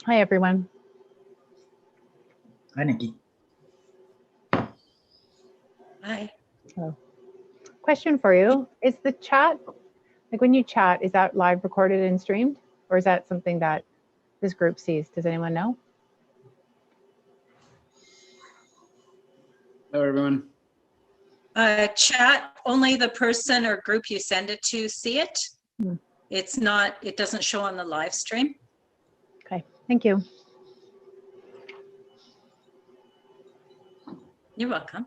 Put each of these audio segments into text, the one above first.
Hi, everyone. Hi, Nikki. Hi. Oh. Question for you. Is the chat, like when you chat, is that live recorded and streamed? Or is that something that this group sees? Does anyone know? Hello, everyone. Chat, only the person or group you send it to see it. Hmm. It's not, it doesn't show on the live stream. Okay, thank you. You're welcome.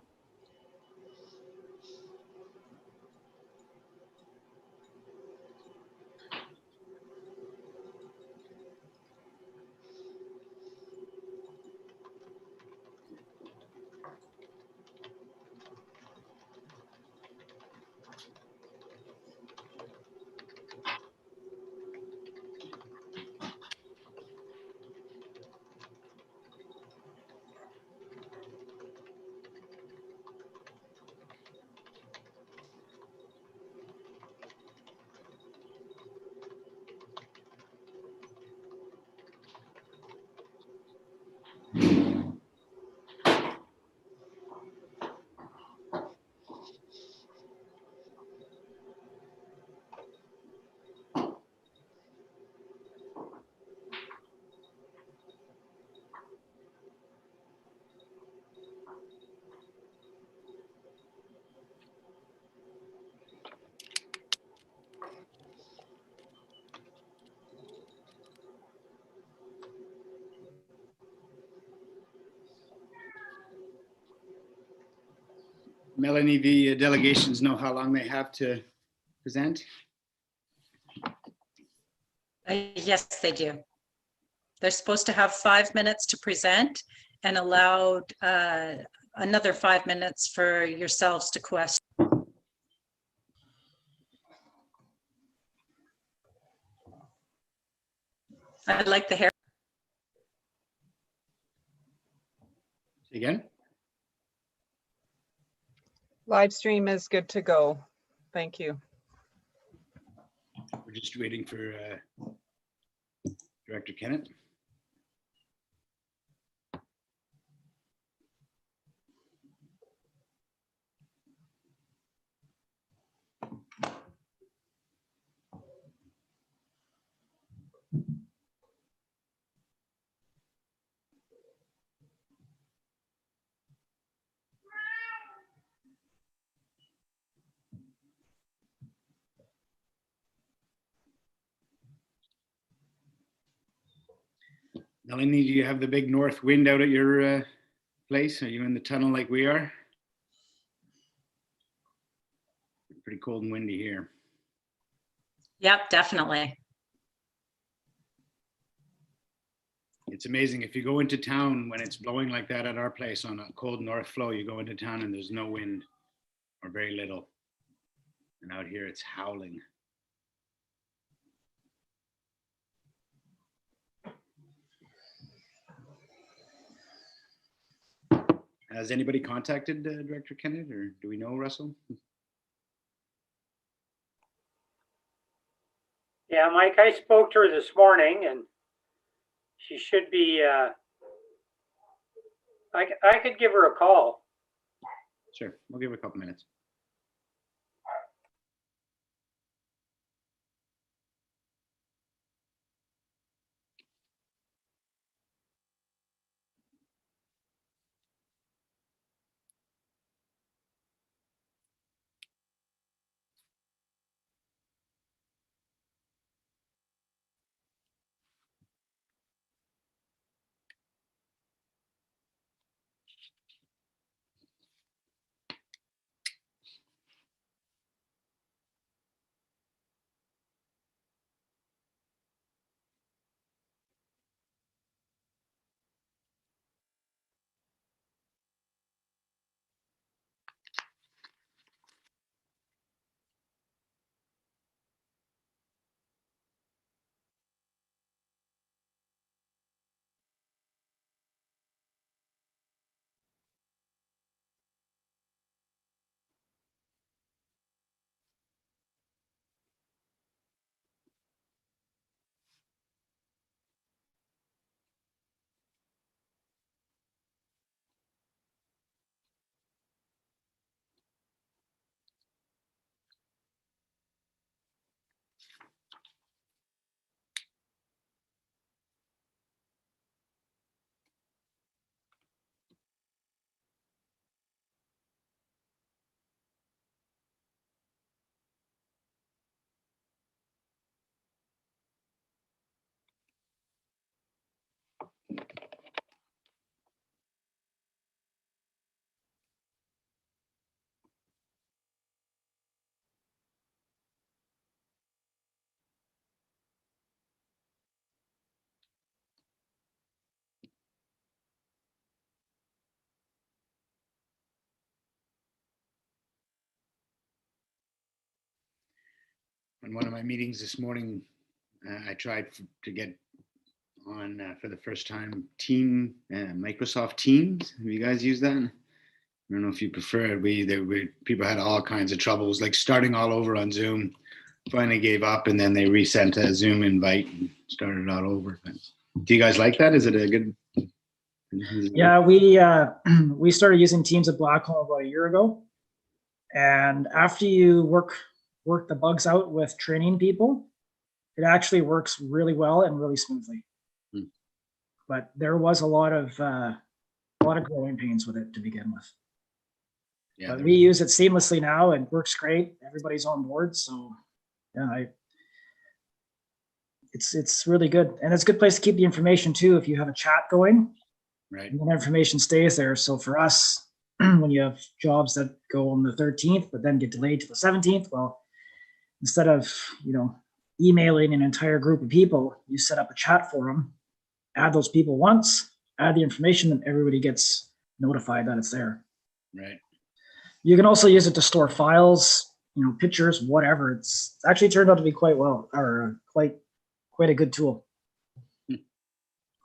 Melanie, the delegations know how long they have to present? Yes, they do. They're supposed to have 5 minutes to present and allowed another 5 minutes for yourselves to question. I like the hair. Again? Live stream is good to go. Thank you. We're just waiting for Director Kennett. Melanie, do you have the big north wind out at your place? Are you in the tunnel like we are? Pretty cold and windy here. Yep, definitely. It's amazing. If you go into town when it's blowing like that at our place on a cold north flow, you go into town and there's no wind or very little. And out here it's howling. Has anybody contacted Director Kennett, or do we know Russell? Yeah, Mike, I spoke to her this morning and she should be, I could give her a call. Sure, we'll give it a couple minutes. on one of my meetings this morning, I tried to get on for the first time Microsoft Teams. Have you guys used that? I don't know if you prefer it. People had all kinds of troubles, like starting all over on Zoom. Finally gave up, and then they resent a Zoom invite and started all over. But do you guys like that? Is it a good? Yeah, we started using Teams at Blackcomb about a year ago, and after you work the bugs out with training people, it actually works really well and really smoothly. But there was a lot of growing pains with it to begin with. Yeah, but we use it seamlessly now and works great. Everybody's on board, so yeah, it's really good, and it's a good place to keep the information too. If you have a chat going, right, and the information stays there. So for us, when you have jobs that go on the 13th but then get delayed to the 17th, well, instead of emailing an entire group of people, you set up a chat forum, add those people once, add the information, and everybody gets notified that it's there. Right. You can also use it to store files, pictures, whatever. It's actually turned out to be quite a good tool.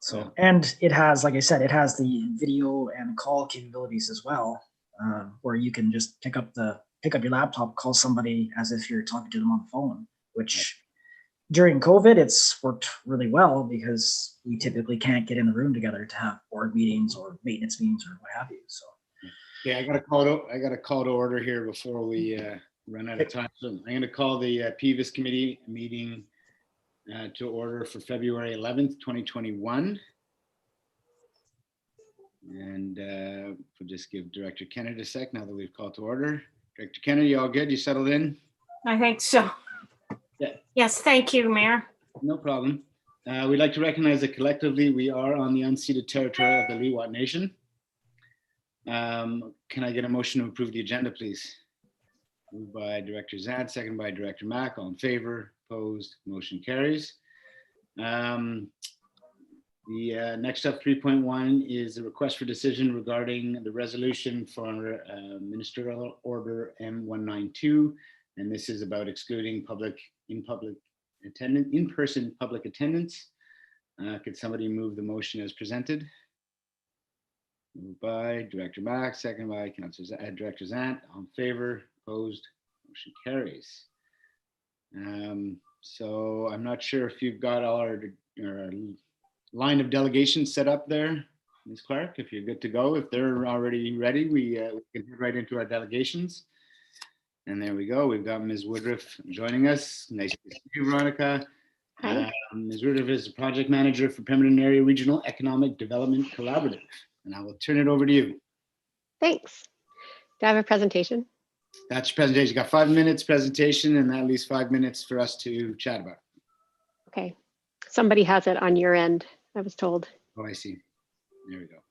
So, and it has, like I said, it has the video and call capabilities as well, where you can just pick up your laptop, call somebody as if you're talking to them on the phone, which during COVID, it's worked really well because we typically can't get in the room together to have board meetings or maintenance meetings or what have you. So. Yeah, I got a call to order here before we run out of time. So I'm going to call the PVIS committee meeting to order for February 11th, 2021. And we'll just give Director Kennedy a sec now that we've called to order. Director Kennedy, all good? You settled in? I think so. Yeah. Yes, thank you, Mayor. No problem. We'd like to recognize that collectively we are on the unceded territory of the Lillooet Nation. Can I get a motion to approve the agenda, please? Moved by Director Zad, second by Director Mack. All in favor? Opposed? Motion carries. The next up, 3.1, is a request for decision regarding the resolution for Ministerial Order M192, and this is about excluding in-person public attendance. Could somebody move the motion as presented? Moved by Director Mack, second by Director Zant. All in favor? Opposed? Motion carries. So I'm not sure if you've got all our line of delegations set up there, Ms. Clark. If you're good to go, if they're already ready, we can head right into our delegations. And there we go. We've got Ms. Woodruff joining us. Nice to see you, Veronica. Hi. Ms. Woodruff is the project manager for Pemberton Area Regional Economic Development Collaborative. And I will turn it over to you. Thanks. Do I have a presentation? That's your presentation. You got 5 minutes presentation and at least 5 minutes for us to chat about. Okay. Somebody has it on your end, I was told. Oh, I see. There we go.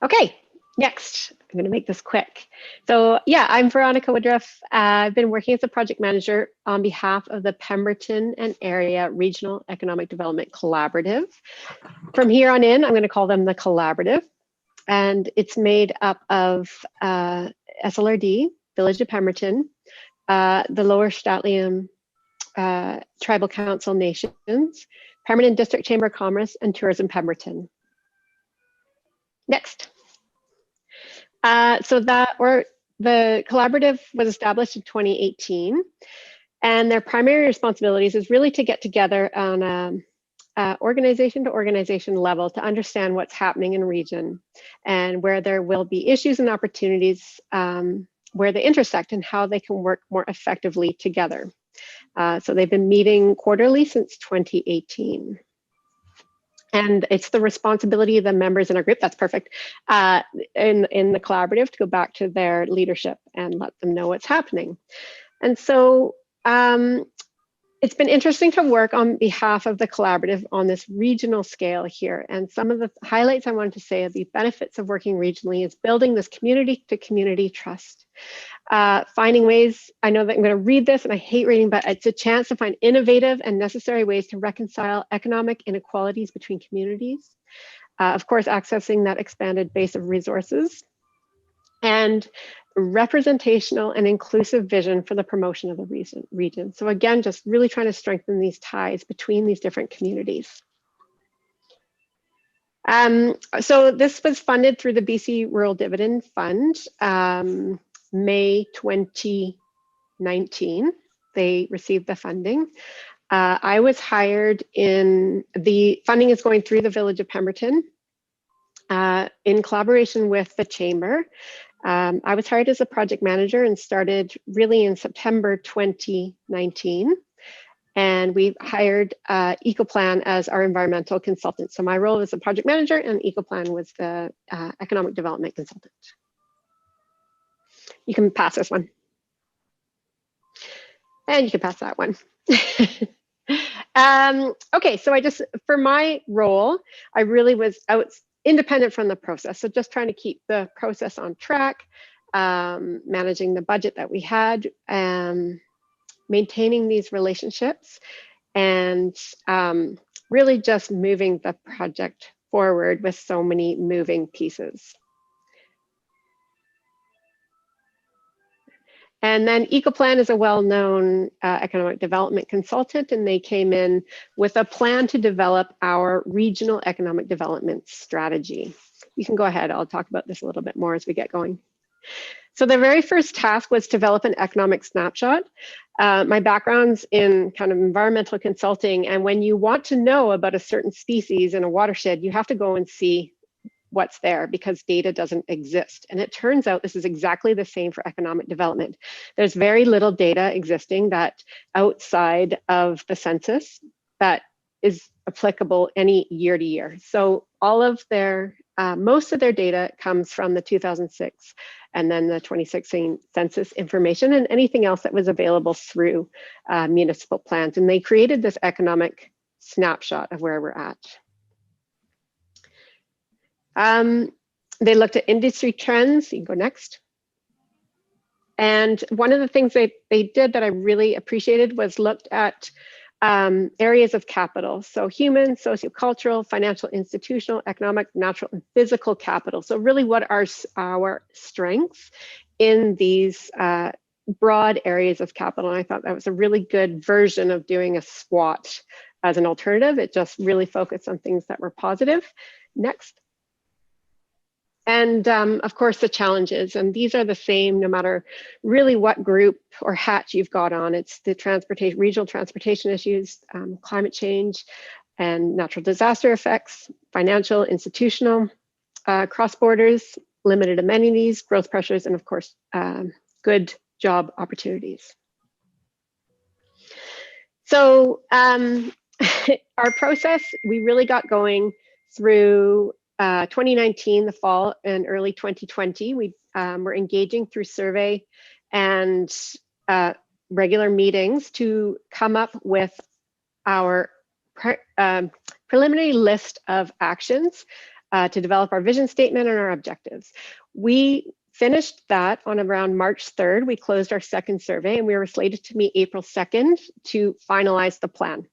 Okay. Next, I'm going to make this quick. So yeah, I'm Veronica Woodruff. I've been working as a project manager on behalf of the Pemberton and Area Regional Economic Development Collaborative. From here on in, I'm going to call them the Collaborative. And it's made up of SLRD, Village of Pemberton, the Lower Statlium Tribal Council Nations, Pemberton District Chamber of Commerce, and Tourism Pemberton. Next. The collaborative was established in 2018, and their primary responsibilities is really to get together on a organization to organization level to understand what's happening in region and where there will be issues and opportunities where they intersect and how they can work more effectively together. So they've been meeting quarterly since 2018. And it's the responsibility of the members in our group, that's perfect, in the collaborative to go back to their leadership and let them know what's happening. And so it's been interesting to work on behalf of the collaborative on this regional scale here. And some of the highlights I wanted to say of the benefits of working regionally is building this community to community trust. Finding ways, I know that I'm going to read this and I hate reading, but it's a chance to find innovative and necessary ways to reconcile economic inequalities between communities. Of course, accessing that expanded base of resources. and representational and inclusive vision for the promotion of the region. So again, just really trying to strengthen these ties between these different communities. So this was funded through the BC Rural Dividend Fund, May 2019. They received the funding. I was hired the funding is going through the Village of Pemberton in collaboration with the Chamber. I was hired as a project manager and started really in September 2019. And we hired Ecoplan as our environmental consultant. So my role was a project manager and Ecoplan was the economic development consultant. You can pass this one. And you can pass that one. Okay, so for my role, I really was independent from the process. So just trying to keep the process on track, managing the budget that we had, maintaining these relationships, and really just moving the project forward with so many moving pieces. And then Ecoplan is a well-known economic development consultant, and they came in with a plan to develop our regional economic development strategy. You can go ahead, I'll talk about this a little bit more as we get going. So the very first task was to develop an economic snapshot. My background's in kind of environmental consulting, and when you want to know about a certain species in a watershed, you have to go and see what's there because data doesn't exist. And it turns out this is exactly the same for economic development. There's very little data existing that outside of the census that is applicable any year to year. So all of their, most of their data comes from the 2006 and then the 2016 census information and anything else that was available through municipal plans. And they created this economic snapshot of where we're at. They looked at industry trends. You can go next. And one of the things they did that I really appreciated was looked at areas of capital. So human, sociocultural, financial, institutional, economic, natural, and physical capital. So really what are our strengths in these broad areas of capital. And I thought that was a really good version of doing a SWOT as an alternative. It just really focused on things that were positive. Next. And of course, the challenges, and these are the same no matter really what group or hat you've got on. It's the regional transportation issues, climate change, and natural disaster effects, financial, institutional, cross borders, limited amenities, growth pressures, and of course, good job opportunities. So our process, we really got going through 2019, the fall, and early 2020. We were engaging through survey and regular meetings to come up with our preliminary list of actions to develop our vision statement and our objectives. We finished that on around March 3rd. We closed our second survey and we were slated to meet April 2nd to finalize the plan.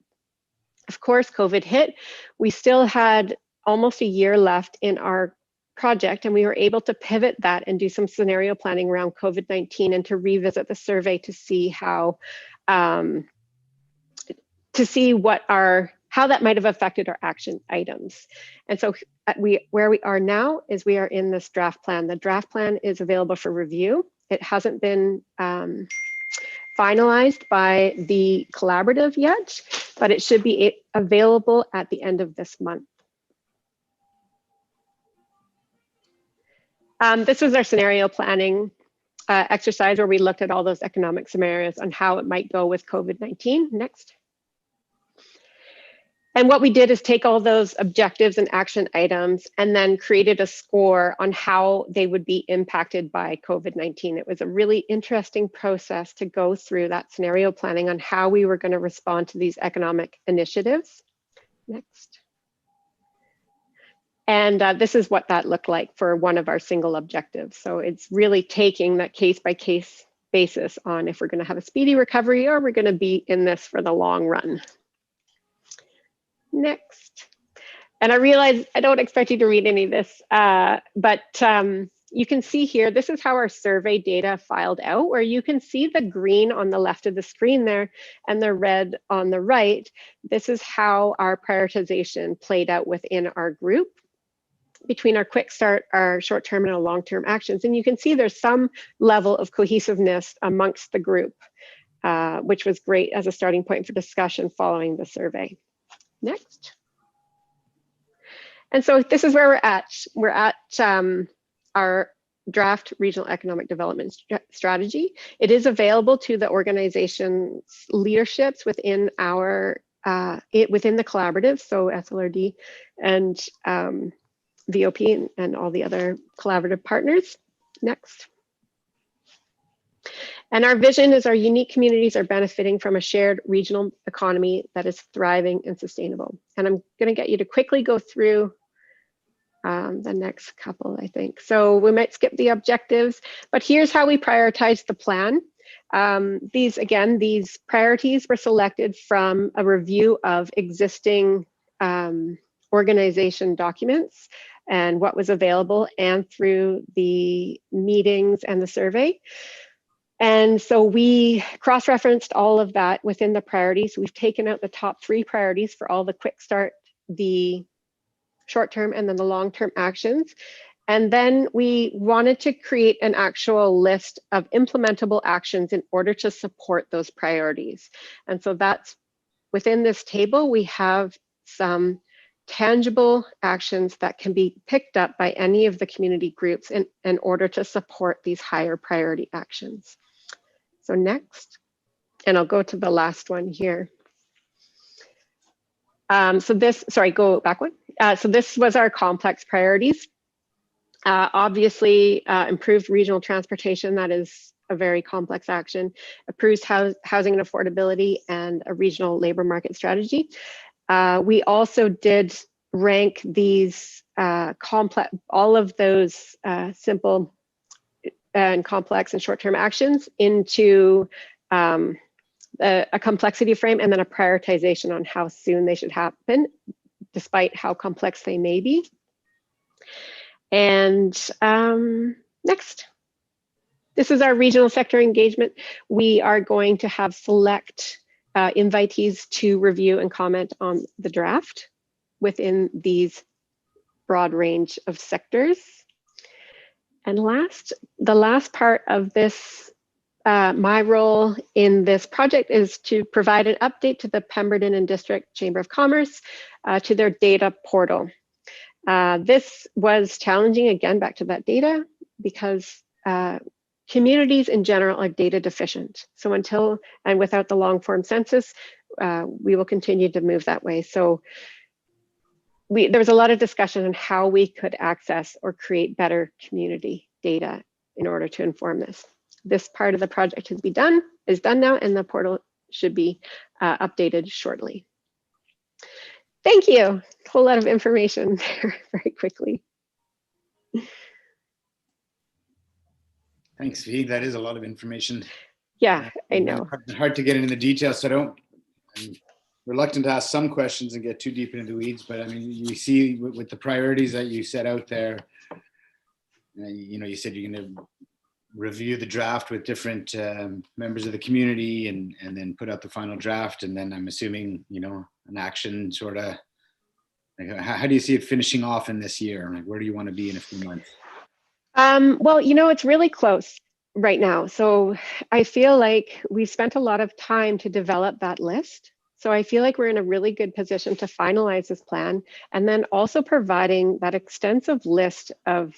Of course, COVID hit. We still had almost a year left in our project, and we were able to pivot that and do some scenario planning around COVID-19 and to revisit the survey to see how how that might have affected our action items. And so where we are now is we are in this draft plan. The draft plan is available for review. It hasn't been finalized by the collaborative yet, but it should be available at the end of this month. This was our scenario planning exercise where we looked at all those economic scenarios on how it might go with COVID-19. Next. And what we did is take all those objectives and action items and then created a score on how they would be impacted by COVID-19. It was a really interesting process to go through that scenario planning on how we were going to respond to these economic initiatives. Next. And this is what that looked like for one of our single objectives. So it's really taking that case by case basis on if we're going to have a speedy recovery or we're going to be in this for the long run. Next. And I realize I don't expect you to read any of this, but you can see here, this is how our survey data filed out, where you can see the green on the left of the screen there and the red on the right. This is how our prioritization played out within our group between our quick start, our short-term and our long-term actions. And you can see there's some level of cohesiveness amongst the group, which was great as a starting point for discussion following the survey. Next. And so this is where we're at. We're at our draft regional economic development strategy. It is available to the organization's leaderships within our within the collaborative, so SLRD and VOP and all the other collaborative partners. Next. And our vision is our unique communities are benefiting from a shared regional economy that is thriving and sustainable. And I'm going to get you to quickly go through the next couple, I think. So we might skip the objectives, but here's how we prioritize the plan. These priorities were selected from a review of existing organization documents and what was available, and through the meetings and the survey. And so we cross-referenced all of that within the priorities. We've taken out the top 3 priorities for all the quick start, the short-term, and then the long-term actions. And then we wanted to create an actual list of implementable actions in order to support those priorities. And so that's within this table, we have some tangible actions that can be picked up by any of the community groups in order to support these higher priority actions. So next, and I'll go to the last one here. Go back one. So this was our complex priorities. Obviously, improved regional transportation, that is a very complex action. Improves housing and affordability, and a regional labor market strategy. We also did rank these all of those simple and complex and short-term actions into a complexity frame, and then a prioritization on how soon they should happen, despite how complex they may be. And next. This is our regional sector engagement. We are going to have select invitees to review and comment on the draft within these broad range of sectors. And the last part of this, my role in this project is to provide an update to the Pemberton and District Chamber of Commerce to their data portal. This was challenging, again, back to that data, because communities in general are data deficient. So until and without the long form census, we will continue to move that way. So there was a lot of discussion on how we could access or create better community data in order to inform this. This part of the project is done now, and the portal should be updated shortly. Thank you. A whole lot of information there very quickly. Thanks, V. That is a lot of information. Yeah, I know. Hard to get into the details, so I'm reluctant to ask some questions and get too deep into the weeds, but I mean, you see with the priorities that you set out there, you said you're going to review the draft with different members of the community and then put out the final draft, and then I'm assuming, an action sort of, like, how do you see it finishing off in this year? Like, where do you want to be in a few months? Well, it's really close right now. So I feel like we spent a lot of time to develop that list. So I feel like we're in a really good position to finalize this plan, and then also providing that extensive list of,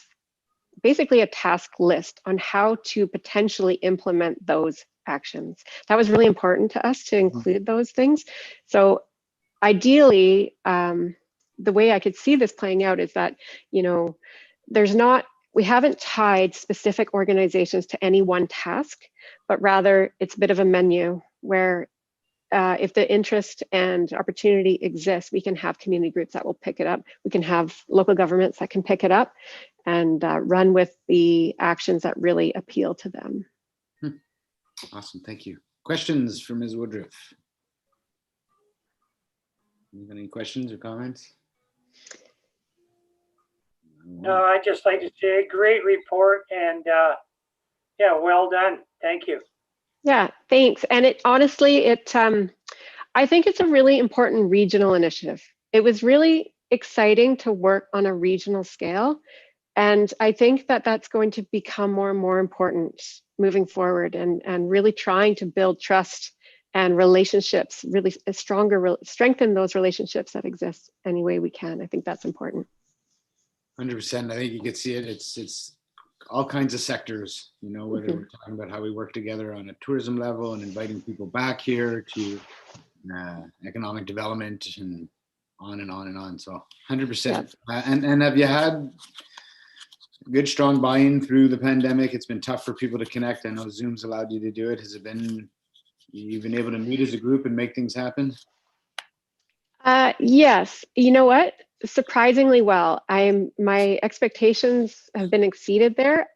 basically a task list on how to potentially implement those actions. That was really important to us to include those things. So ideally, the way I could see this playing out is that, we haven't tied specific organizations to any one task, but rather it's a bit of a menu where if the interest and opportunity exists, we can have community groups that will pick it up. We can have local governments that can pick it up and run with the actions that really appeal to them. Awesome, thank you. Questions for Ms. Woodruff? You got any questions or comments? No, I'd just like to say great report and yeah, well done. Thank you. Yeah, thanks. And it honestly, I think it's a really important regional initiative. It was really exciting to work on a regional scale. And I think that that's going to become more and more important moving forward, and really trying to build trust and relationships, really strengthen those relationships that exist any way we can. I think that's important. 100%. I think you could see it. It's all kinds of sectors, you know, whether we're talking about how we work together on a tourism level and inviting people back here to economic development and on and on and on. So 100%. And have you had good, strong buy-in through the pandemic? It's been tough for people to connect. I know Zoom's allowed you to do it. Has it been, you've been able to meet as a group and make things happen? Yes, you know what? Surprisingly well. My expectations have been exceeded there.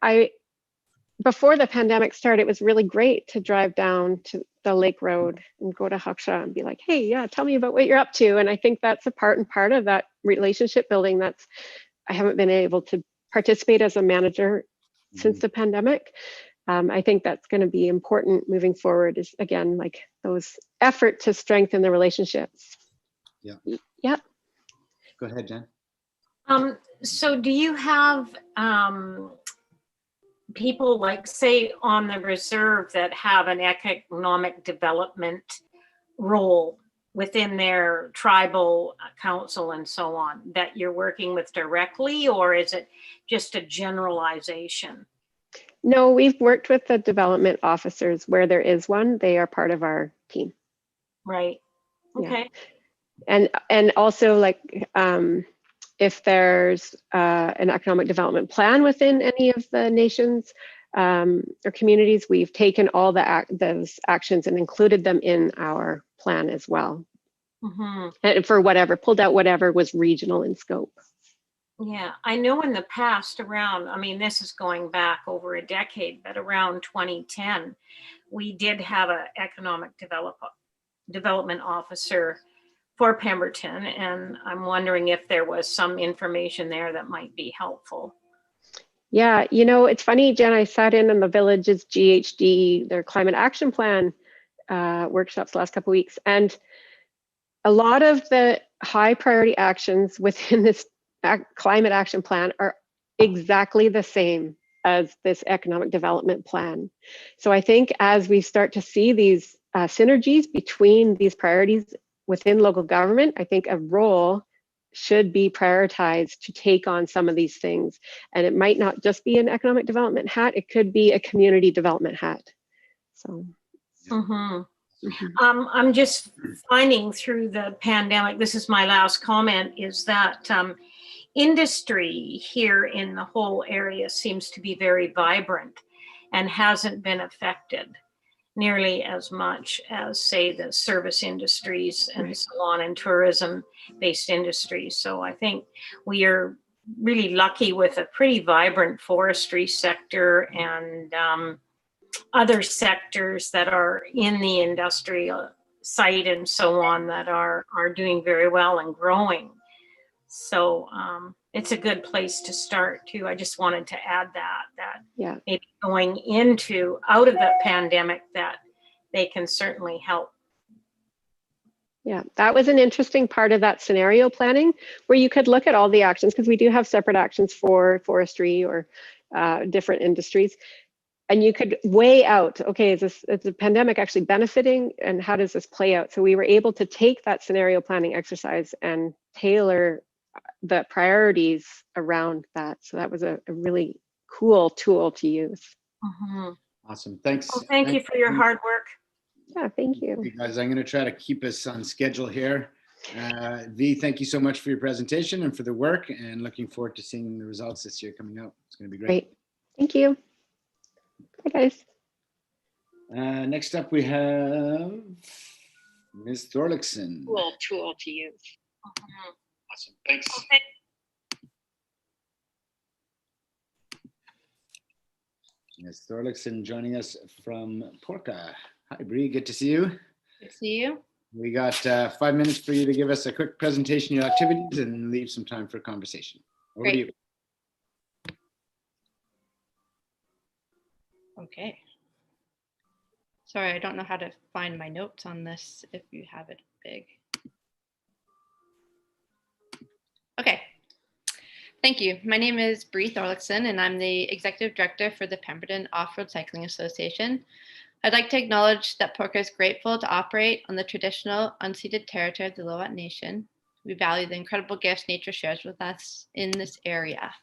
Before the pandemic started, it was really great to drive down to the Lake Road and go to Haksha and be like, hey, yeah, tell me about what you're up to. And I think that's a part of that relationship building I haven't been able to participate as a manager since the pandemic. I think that's going to be important moving forward, is again, like those effort to strengthen the relationships. Yeah. Yeah. Go ahead, Jen. So do you have people, like, say, on the reserve that have an economic development role within their tribal council and so on, that you're working with directly, or is it just a generalization? No, we've worked with the development officers where there is one. They are part of our team. Right. Okay. Yeah. And also, like, if there's an economic development plan within any of the nations or communities, we've taken all those actions and included them in our plan as well. Mm-hmm. And pulled out whatever was regional in scope. Yeah, I know in the past this is going back over a decade, but around 2010, we did have an economic development officer for Pemberton, and I'm wondering if there was some information there that might be helpful. Yeah, you know, it's funny, Jen, I sat in on the village's GHD, their climate action plan workshops the last couple of weeks, and a lot of the high priority actions within this climate action plan are exactly the same as this economic development plan. So I think as we start to see these synergies between these priorities within local government, I think a role should be prioritized to take on some of these things. And it might not just be an economic development hat, it could be a community development hat. So. Mm-hmm. I'm just finding through the pandemic, this is my last comment, is that industry here in the whole area seems to be very vibrant and hasn't been affected nearly as much as, say, the service industries and so on, and tourism-based industries. So I think we are really lucky with a pretty vibrant forestry sector and other sectors that are in the industrial site and so on that are doing very well and growing. So it's a good place to start too. I just wanted to add that yeah, maybe going out of the pandemic, that they can certainly help. Yeah, that was an interesting part of that scenario planning, where you could look at all the actions, because we do have separate actions for forestry or different industries. And you could weigh out, okay, is the pandemic actually benefiting, and how does this play out? So we were able to take that scenario planning exercise and tailor the priorities around that. So that was a really cool tool to use. Mm-hmm. Awesome. Thanks. Well, thank you for your hard work. Yeah, thank you. Hey guys, I'm going to try to keep us on schedule here. V, thank you so much for your presentation and for the work, and looking forward to seeing the results this year coming out. It's going to be great. Great. Thank you. Bye, guys. Next up, we have Ms. Thorlickson. Cool tool to use. Mm-hmm. Awesome. Thanks. Okay. Ms. Thorlickson joining us from Porca. Hi, Bree. Good to see you. Good to see you. We got 5 minutes for you to give us a quick presentation of your activities and leave some time for conversation. Over to you. Okay. Sorry, I don't know how to find my notes on this if you have it big. Okay. Thank you. My name is Bree Thorlickson, and I'm the Executive Director for the Pemberton Off-Road Cycling Association. I'd like to acknowledge that Porker is grateful to operate on the traditional unceded territory of the Lillooet Nation. We value the incredible gifts nature shares with us in this area.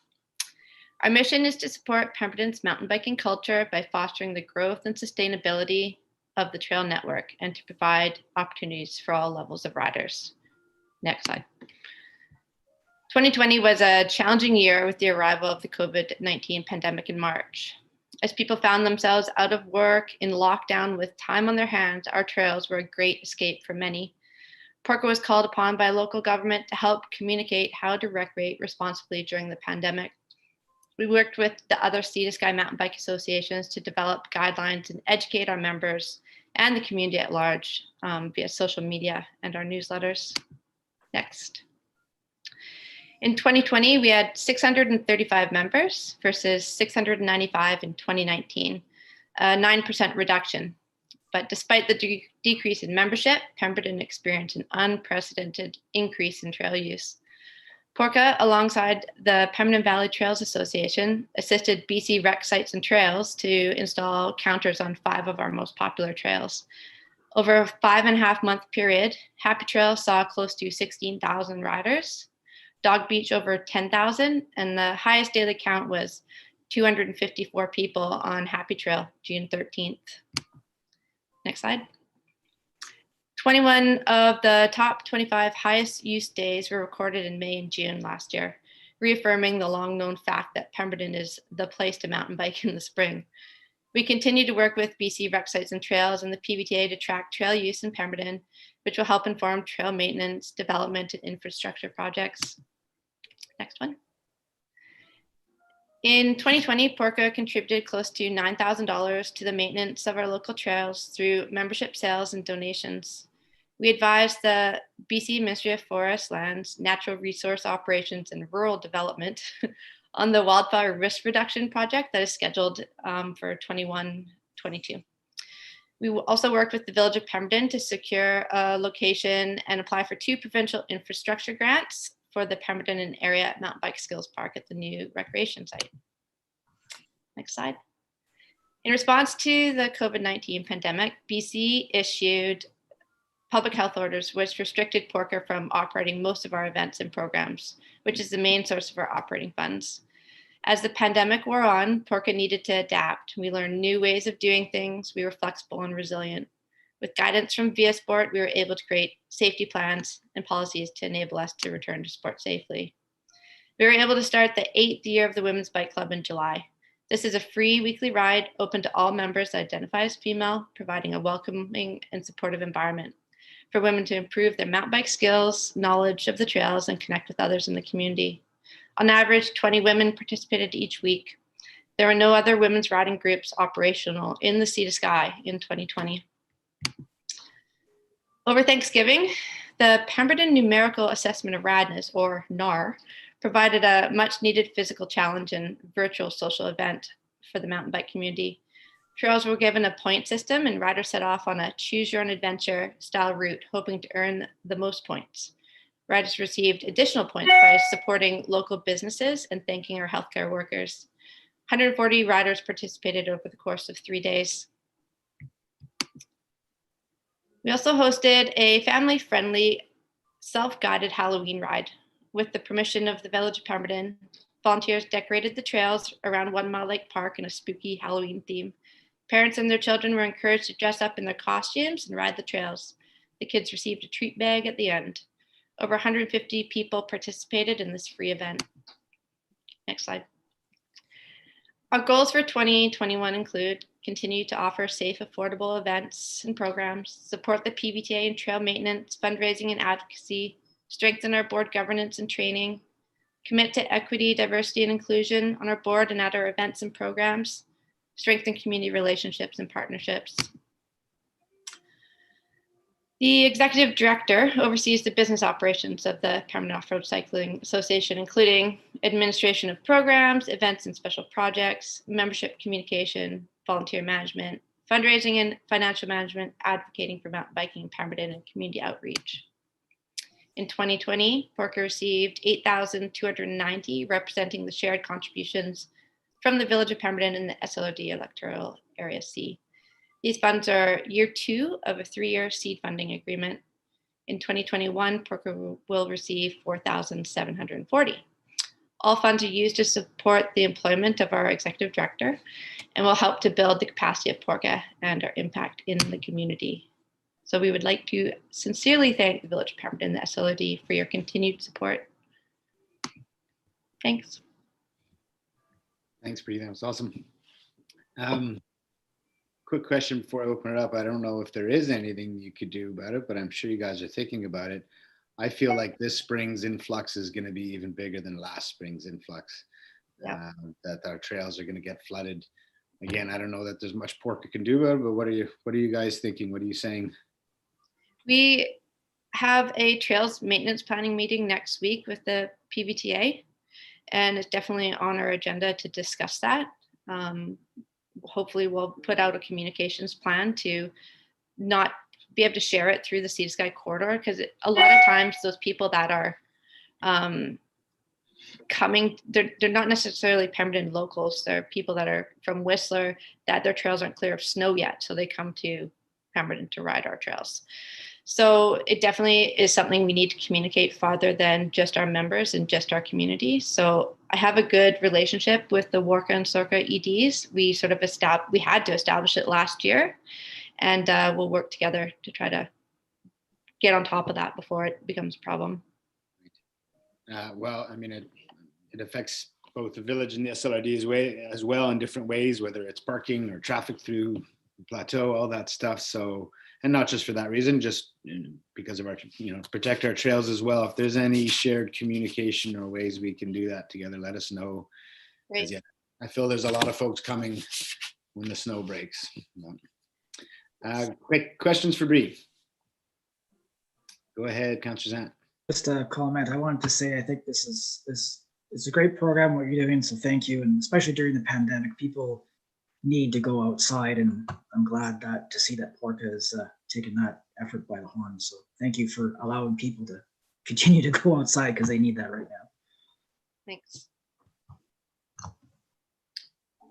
Our mission is to support Pemberton's mountain biking culture by fostering the growth and sustainability of the trail network and to provide opportunities for all levels of riders. Next slide. 2020 was a challenging year with the arrival of the COVID-19 pandemic in March. As people found themselves out of work, in lockdown with time on their hands, our trails were a great escape for many. Porker was called upon by local government to help communicate how to recreate responsibly during the pandemic. We worked with the other Sea to Sky mountain bike associations to develop guidelines and educate our members and the community at large via social media and our newsletters. Next. In 2020, we had 635 members versus 695 in 2019, a 9% reduction. But despite the decrease in membership, Pemberton experienced an unprecedented increase in trail use. Porka, alongside the Pemberton Valley Trails Association, assisted BC Rec Sites and Trails to install counters on 5 of our most popular trails. Over a 5.5-month period, Happy Trail saw close to 16,000 riders, Dog Beach over 10,000, and the highest daily count was 254 people on Happy Trail, June 13th. Next slide. 21 of the top 25 highest use days were recorded in May and June last year, reaffirming the long-known fact that Pemberton is the place to mountain bike in the spring. We continue to work with BC Rec Sites and Trails and the PVTA to track trail use in Pemberton, which will help inform trail maintenance, development, and infrastructure projects. Next one. In 2020, Porka contributed close to $9,000 to the maintenance of our local trails through membership sales and donations. We advised the BC Ministry of Forest, Lands, Natural Resource Operations, and Rural Development on the wildfire risk reduction project that is scheduled for 21-22. We also worked with the Village of Pemberton to secure a location and apply for 2 provincial infrastructure grants for the Pemberton and area mountain bike skills park at the new recreation site. Next slide. In response to the COVID-19 pandemic, BC issued public health orders which restricted Porker from operating most of our events and programs, which is the main source of our operating funds. As the pandemic wore on, Porker needed to adapt. We learned new ways of doing things. We were flexible and resilient. With guidance from VIA Sport, we were able to create safety plans and policies to enable us to return to sport safely. We were able to start the 8th year of the Women's Bike Club in July. This is a free weekly ride open to all members that identify as female, providing a welcoming and supportive environment for women to improve their mountain bike skills, knowledge of the trails, and connect with others in the community. On average, 20 women participated each week. There were no other women's riding groups operational in the Sea to Sky in 2020. Over Thanksgiving, the Pemberton Numerical Assessment of Radness, or NAR, provided a much needed physical challenge and virtual social event for the mountain bike community. Trails were given a point system and riders set off on a choose your own adventure style route, hoping to earn the most points. Riders received additional points by supporting local businesses and thanking our healthcare workers. 140 riders participated over the course of 3 days. We also hosted a family-friendly, self-guided Halloween ride. With the permission of the Village of Pemberton, volunteers decorated the trails around 1 Mile Lake Park in a spooky Halloween theme. Parents and their children were encouraged to dress up in their costumes and ride the trails. The kids received a treat bag at the end. Over 150 people participated in this free event. Next slide. Our goals for 2021 include continue to offer safe, affordable events and programs, support the PVTA and trail maintenance, fundraising and advocacy, strengthen our board governance and training, commit to equity, diversity, and inclusion on our board and at our events and programs, strengthen community relationships and partnerships. The executive director oversees the business operations of the Pemberton Off-Road Cycling Association, including administration of programs, events and special projects, membership communication, volunteer management, fundraising and financial management, advocating for mountain biking in Pemberton, and community outreach. In 2020, Porca received $8,290, representing the shared contributions from the Village of Pemberton and the SLRD Electoral Area C. These funds are year 2 of a 3-year seed funding agreement. In 2021, Porca will receive $4,740. All funds are used to support the employment of our executive director and will help to build the capacity of Porca and our impact in the community. So we would like to sincerely thank the Village of Pemberton and the SLOD for your continued support. Thanks. Thanks, Bree. That was awesome. Quick question before I open it up. I don't know if there is anything you could do about it, but I'm sure you guys are thinking about it. I feel like this spring's influx is going to be even bigger than last spring's influx. Yeah. That our trails are going to get flooded. Again, I don't know that there's much Porca can do about it, but what are you guys thinking? What are you saying? We have a trails maintenance planning meeting next week with the PVTA, and it's definitely on our agenda to discuss that. Hopefully we'll put out a communications plan to not be able to share it through the Sea to Sky corridor, because a lot of times those people that are coming, they're not necessarily Pemberton locals. They're people that are from Whistler that their trails aren't clear of snow yet, so they come to Pemberton to ride our trails. So it definitely is something we need to communicate farther than just our members and just our community. So I have a good relationship with the Warka and Sorka EDs. We sort of we had to establish it last year, and we'll work together to try to get on top of that before it becomes a problem. Well, I mean, it affects both the village and the SLRD as well in different ways, whether it's parking or traffic through the plateau, all that stuff. So, and not just for that reason, just because of our, protect our trails as well. If there's any shared communication or ways we can do that together, let us know. Right. Yeah, I feel there's a lot of folks coming when the snow breaks. Quick questions for Bree. Go ahead, Councillor Zant. Just a comment. I wanted to say I think this is a great program what you're doing, so thank you. And especially during the pandemic, people need to go outside, and I'm glad that to see that Porca has taken that effort by the horn. So thank you for allowing people to continue to go outside, because they need that right now. Thanks.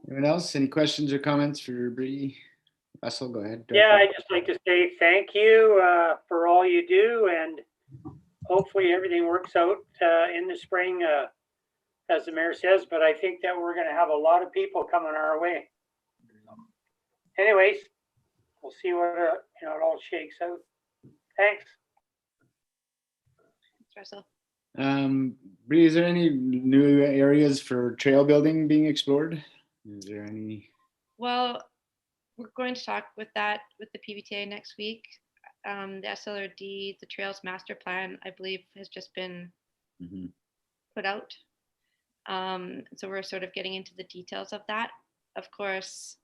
Anyone else? Any questions or comments for Bree? Russell, go ahead. Yeah, I'd just like to say thank you for all you do, and hopefully everything works out in the spring, as the mayor says, but I think that we're going to have a lot of people coming our way. Anyways, we'll see what it all shakes out. Thanks. Thanks, Russell. Bree, is there any new areas for trail building being explored? Is there any? Well, we're going to talk with the PVTA next week. The SLRD, the Trails Master Plan, I believe, has just been put out. So we're sort of getting into the details of that. Of course,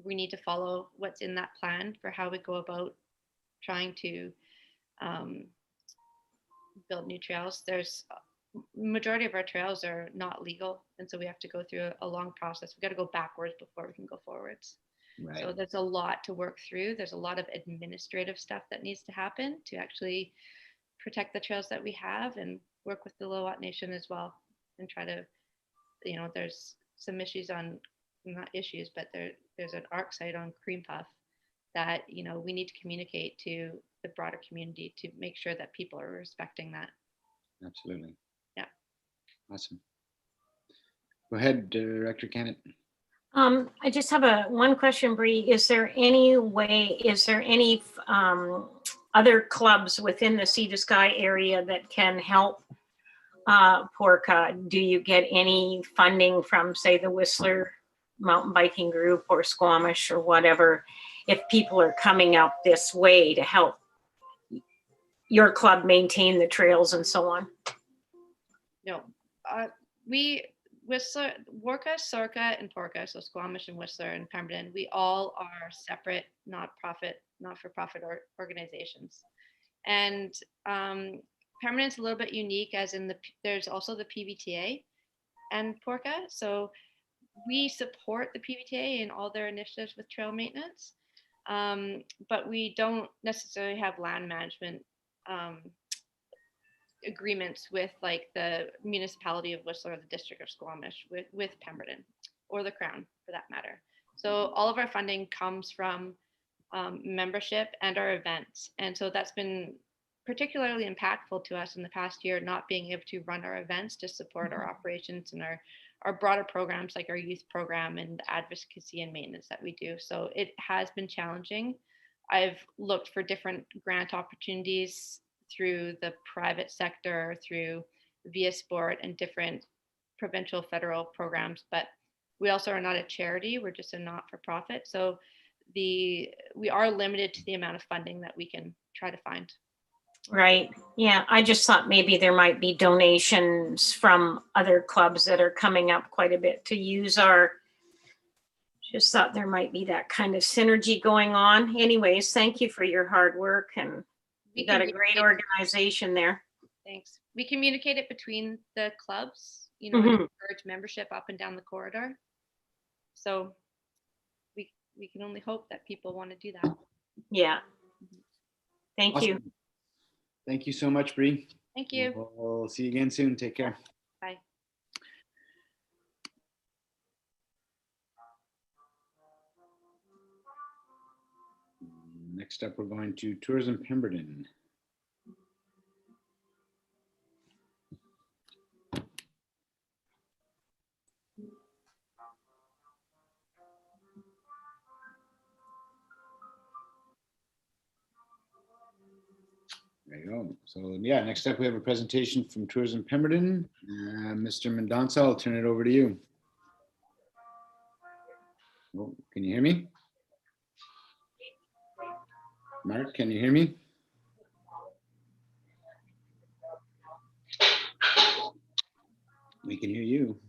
we need to follow what's in that plan for how we go about trying to build new trails. There's majority of our trails are not legal, and so we have to go through a long process. We've got to go backwards before we can go forwards. Right. So there's a lot to work through. There's a lot of administrative stuff that needs to happen to actually protect the trails that we have, and work with the Lillooet Nation as well, and try to, there's some issues on, not issues, but there's an ARC site on Cream Puff that, we need to communicate to the broader community to make sure that people are respecting that. Absolutely. Yeah. Awesome. Go ahead, Director Kennett. I just have one question, Bree. Is there any other clubs within the Sea to Sky area that can help Porca? Do you get any funding from, say, the Whistler mountain biking group or Squamish or whatever, if people are coming up this way to help your club maintain the trails and so on? No, Whistler, Warka, Sorka, and Porca, so Squamish and Whistler and Pemberton, we all are separate, not-for-profit organizations. And Pemberton's a little bit unique, as in there's also the PVTA and Porca. So we support the PVTA in all their initiatives with trail maintenance, but we don't necessarily have land management agreements with like the municipality of Whistler or the district of Squamish with Pemberton or the Crown for that matter. So all of our funding comes from membership and our events. And so that's been particularly impactful to us in the past year, not being able to run our events to support our operations and our broader programs like our youth program and advocacy and maintenance that we do. So it has been challenging. I've looked for different grant opportunities through the private sector, through Via Sport and different provincial, federal programs, but we also are not a charity, we're just a not-for-profit. So we are limited to the amount of funding that we can try to find. Right. Yeah. I just thought maybe there might be donations from other clubs that are coming up quite a bit to use our, just thought there might be that kind of synergy going on. Anyways, thank you for your hard work, and you got a great organization there. Thanks. We communicate it between the clubs, and encourage membership up and down the corridor. So we can only hope that people want to do that. Yeah. Thank you. Thank you so much, Bree. Thank you. We'll see you again soon. Take care. Bye. Next up, we're going to Tourism Pemberton. There you go. So yeah, next up we have a presentation from Tourism Pemberton. Mr. Mendonça, I'll turn it over to you. Oh, can you hear me? Mark, can you hear me? We can hear you.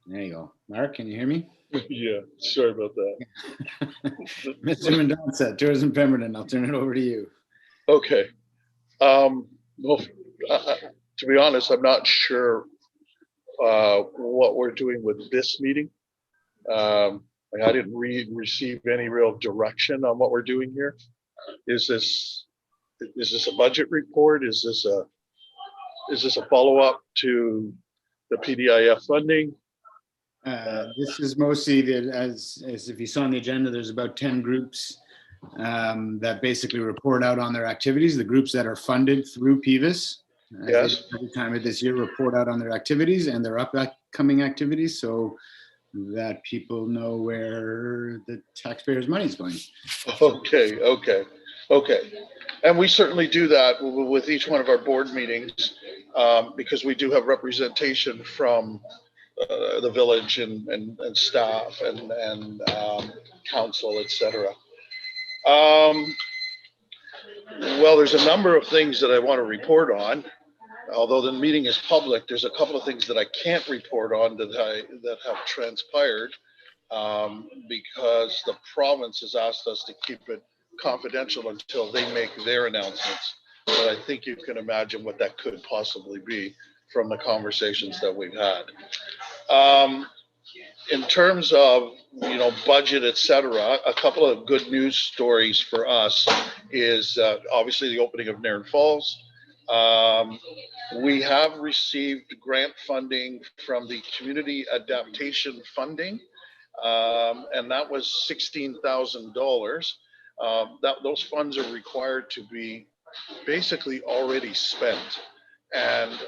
There you go. Mark, can you hear me? Yeah, sorry about that. Mr. Mendonça, Tourism Pemberton, I'll turn it over to you. Okay. Well, to be honest, I'm not sure what we're doing with this meeting. I didn't receive any real direction on what we're doing here. Is this a budget report? Is this a follow-up to the PDIF funding? This is mostly as if you saw on the agenda, there's about 10 groups that basically report out on their activities. The groups that are funded through PVIS, yes, every time of this year report out on their activities and their upcoming activities, so that people know where the taxpayers' money is going. Okay. And we certainly do that with each one of our board meetings because we do have representation from the village and staff and council, etc. Well, there's a number of things that I want to report on. Although the meeting is public, there's a couple of things that I can't report on that have transpired because the province has asked us to keep it confidential until they make their announcements. But I think you can imagine what that could possibly be from the conversations that we've had. In terms of budget, etc., a couple of good news stories for us is obviously the opening of Nairn Falls. We have received grant funding from the Community Adaptation Funding, and that was $16,000. Those funds are required to be basically already spent. And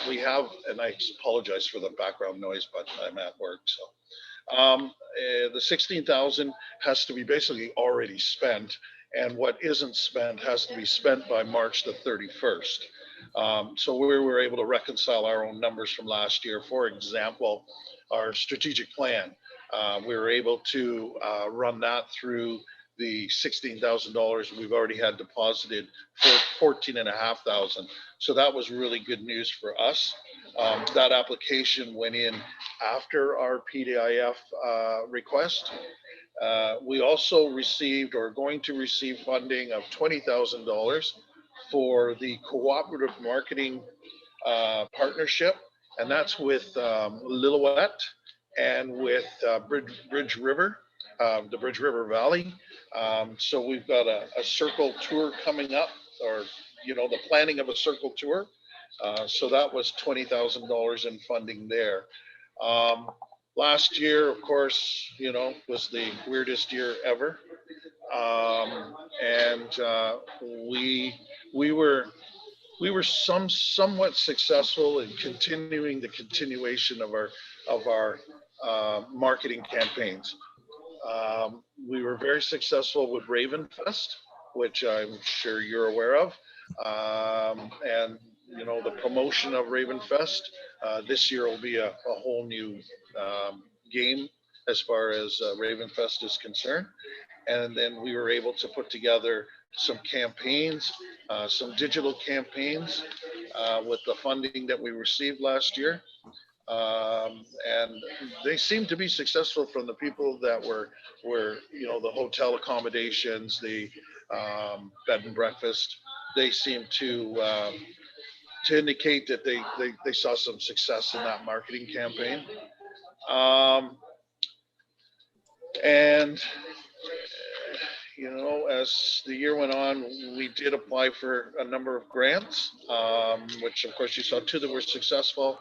we have, and I apologize for the background noise, but I'm at work. So the 16,000 has to be basically already spent. And what isn't spent has to be spent by March the 31st. So we were able to reconcile our own numbers from last year. For example, our strategic plan, we were able to run that through the $16,000 we've already had deposited for $14,500. So that was really good news for us. That application went in after our PDIF request. We also received or are going to receive funding of $20,000 for the cooperative marketing partnership, and that's with Lillooet and with Bridge River, the Bridge River Valley. So we've got a circle tour coming up, or the planning of a circle tour. So that was $20,000 in funding there. Last year, of course, was the weirdest year ever. And we were somewhat successful in continuing the continuation of our marketing campaigns. We were very successful with Raven Fest, which I'm sure you're aware of. And the promotion of Raven Fest this year will be a whole new game as far as Raven Fest is concerned. And then we were able to put together some campaigns, some digital campaigns with the funding that we received last year. And they seemed to be successful from the people that were the hotel accommodations, the bed and breakfast. They seemed to indicate that they saw some success in that marketing campaign. And as the year went on, we did apply for a number of grants, which of course you saw two that were successful.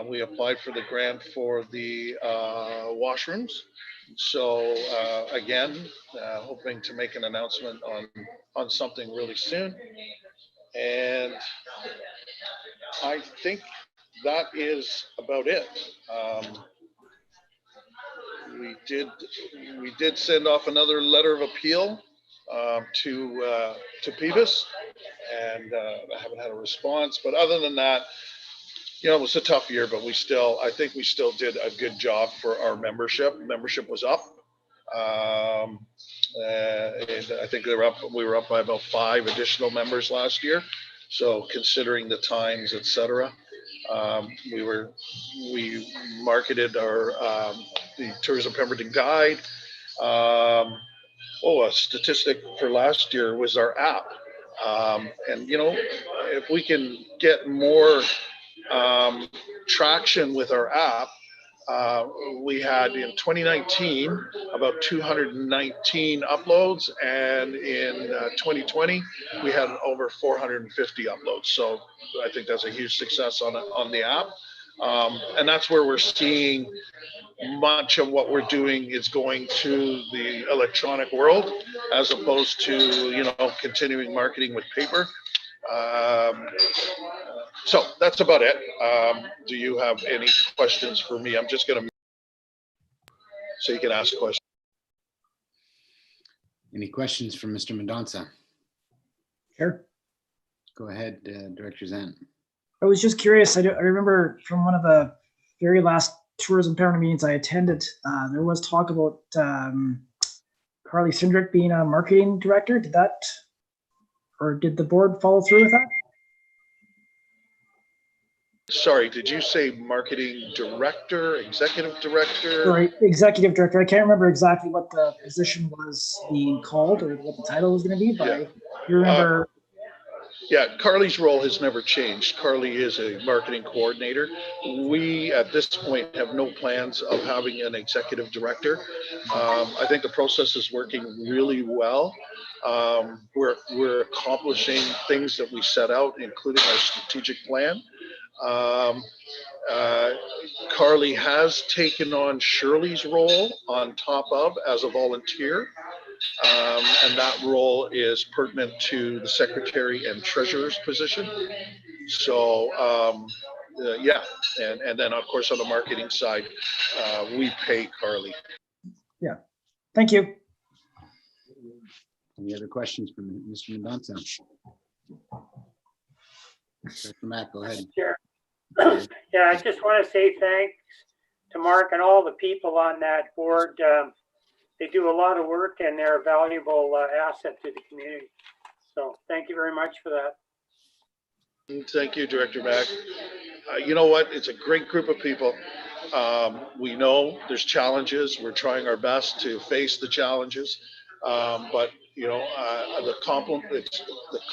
We applied for the grant for the washrooms. So again, hoping to make an announcement on something really soon. And I think that is about it. We did send off another letter of appeal to Peeves, and I haven't had a response. But other than that, it was a tough year, but I think we still did a good job for our membership. Membership was up. And I think we were up by about 5 additional members last year. So considering the times, etc., we marketed our the Tourism Pemberton Guide. A statistic for last year was our app. And if we can get more traction with our app, we had in 2019 about 219 uploads, and in 2020 we had over 450 uploads. So I think that's a huge success on the app, and that's where we're seeing much of what we're doing is going to the electronic world as opposed to continuing marketing with paper. So that's about it. Do you have any questions for me? I'm just going to, so you can ask questions. Any questions from Mr. Mendonça? Sure. Go ahead, Director Zant. I was just curious. I remember from one of the very last tourism Pemberton meetings I attended, there was talk about Carly Sindrick being a marketing director. Did the board follow through with that? Sorry, did you say marketing director, executive director? Sorry, executive director. I can't remember exactly what the position was being called or what the title was going to be, but you remember. Yeah, Carly's role has never changed. Carly is a marketing coordinator. We, at this point, have no plans of having an executive director. I think the process is working really well. We're accomplishing things that we set out, including our strategic plan. Carly has taken on Shirley's role on top of as a volunteer. And that role is pertinent to the secretary and treasurer's position. So, and then of course on the marketing side, we pay Carly. Yeah, thank you. Any other questions from Mr. Mendonça? Director Mack, go ahead. Sure. Yeah, I just want to say thanks to Mark and all the people on that board. They do a lot of work and they're a valuable asset to the community. So thank you very much for that. Thank you, Director Mack. You know what? It's a great group of people. We know there's challenges. We're trying our best to face the challenges. But the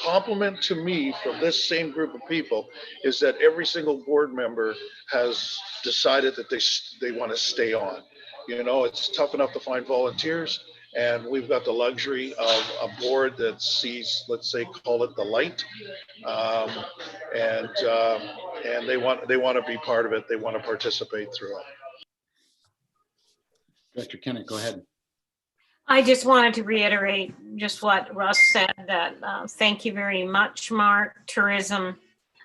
compliment to me from this same group of people is that every single board member has decided that they want to stay on. It's tough enough to find volunteers, and we've got the luxury of a board that sees, let's say, call it the light, and they want to be part of it. They want to participate through it. Director Kennett, go ahead. I just wanted to reiterate just what Russ said, that thank you very much, Mark. Tourism,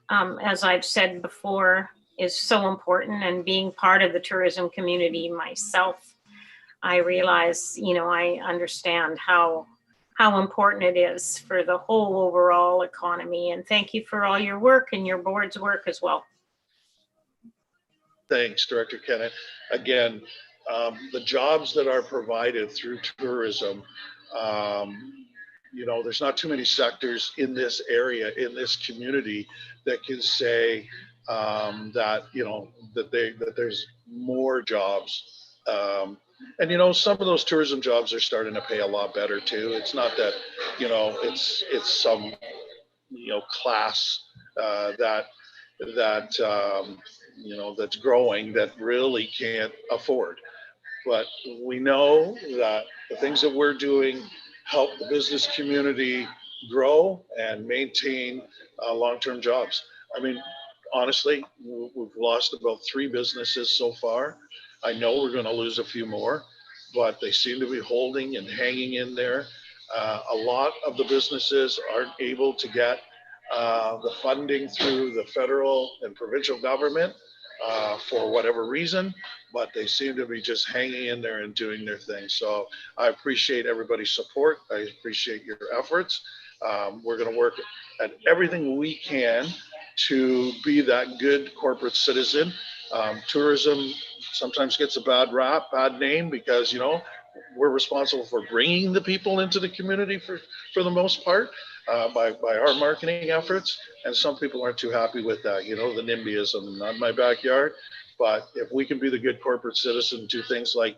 as I've said before, is so important, and being part of the tourism community myself, I realize, I understand how important it is for the whole overall economy. And thank you for all your work and your board's work as well. Thanks, Director Kennett. Again, the jobs that are provided through tourism, there's not too many sectors in this area, in this community, that can say that there's more jobs. And some of those tourism jobs are starting to pay a lot better too. It's not that it's some class that's growing that really can't afford. But we know that the things that we're doing help the business community grow and maintain long-term jobs. I mean, honestly, we've lost about 3 businesses so far. I know we're going to lose a few more, but they seem to be holding and hanging in there. A lot of the businesses aren't able to get the funding through the federal and provincial government for whatever reason, but they seem to be just hanging in there and doing their thing. So I appreciate everybody's support. I appreciate your efforts. We're going to work at everything we can to be that good corporate citizen. Tourism sometimes gets a bad rap, bad name, because we're responsible for bringing the people into the community for the most part by our marketing efforts, and some people aren't too happy with that. The NIMBYism, not my backyard. But if we can be the good corporate citizen, do things like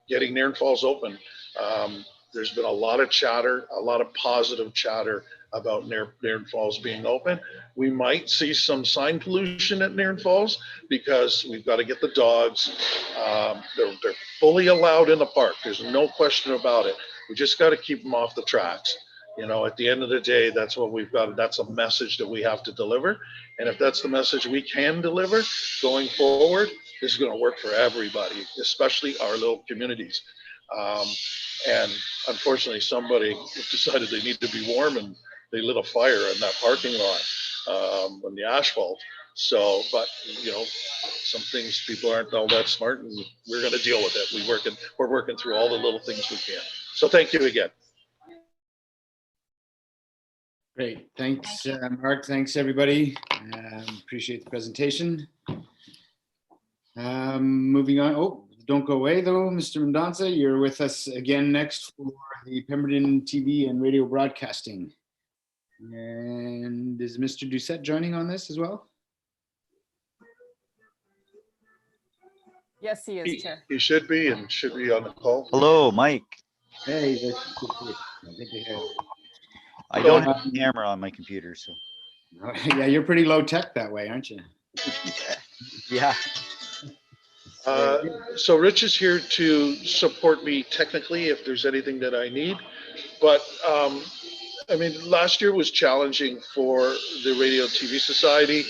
getting Nairn Falls open. There's been a lot of chatter, a lot of positive chatter about Nairn Falls being open. We might see some sign pollution at Nairn Falls because we've got to get the dogs. They're fully allowed in the park. There's no question about it. We just got to keep them off the tracks. At the end of the day, that's what we've got. That's a message that we have to deliver. And if that's the message we can deliver going forward, this is going to work for everybody, especially our little communities. And unfortunately, somebody decided they need to be warm, and they lit a fire in that parking lot on the asphalt. So, but some things people aren't all that smart, and we're going to deal with it. We're working through all the little things we can. So thank you again. Great. Thanks, Mark. Thanks, everybody. Appreciate the presentation. Moving on. Oh, don't go away, though. Mr. Mendonça, you're with us again next for the Pemberton TV and radio broadcasting. And is Mr. Doucette joining on this as well? Yes, he is, Chair. He should be, and should be on the call. Hello, Mike. Hey, good to hear. I don't have a camera on my computer, so. Yeah, you're pretty low tech that way, aren't you? Yeah. So Rich is here to support me technically if there's anything that I need. But I mean, last year was challenging for the Radio TV Society.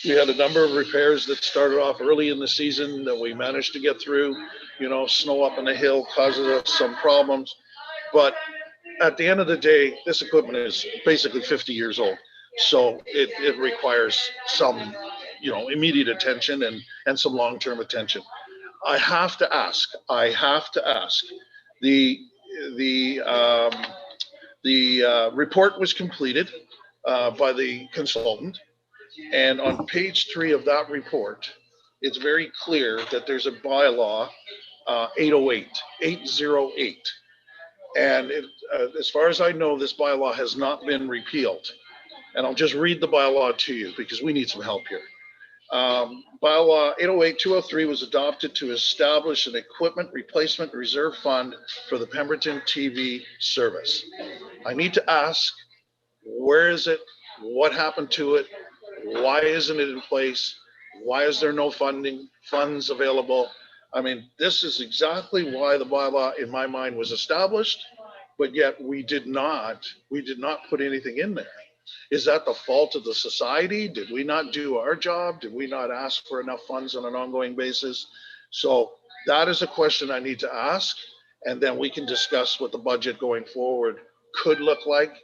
We had a number of repairs that started off early in the season that we managed to get through. Snow up on the hill causes us some problems. But at the end of the day, this equipment is basically 50 years old. So it requires some, immediate attention and some long-term attention. I have to ask, the report was completed by the consultant. And on page 3 of that report, it's very clear that there's a bylaw 808. And as far as I know, this bylaw has not been repealed. And I'll just read the bylaw to you because we need some help here. Bylaw 808-203 was adopted to establish an equipment replacement reserve fund for the Pemberton TV service. I need to ask, where is it? What happened to it? Why isn't it in place? Why is there no funds available? I mean, this is exactly why the bylaw in my mind was established, but yet we did not put anything in there. Is that the fault of the society? Did we not do our job? Did we not ask for enough funds on an ongoing basis? So that is a question I need to ask. And then we can discuss what the budget going forward could look like,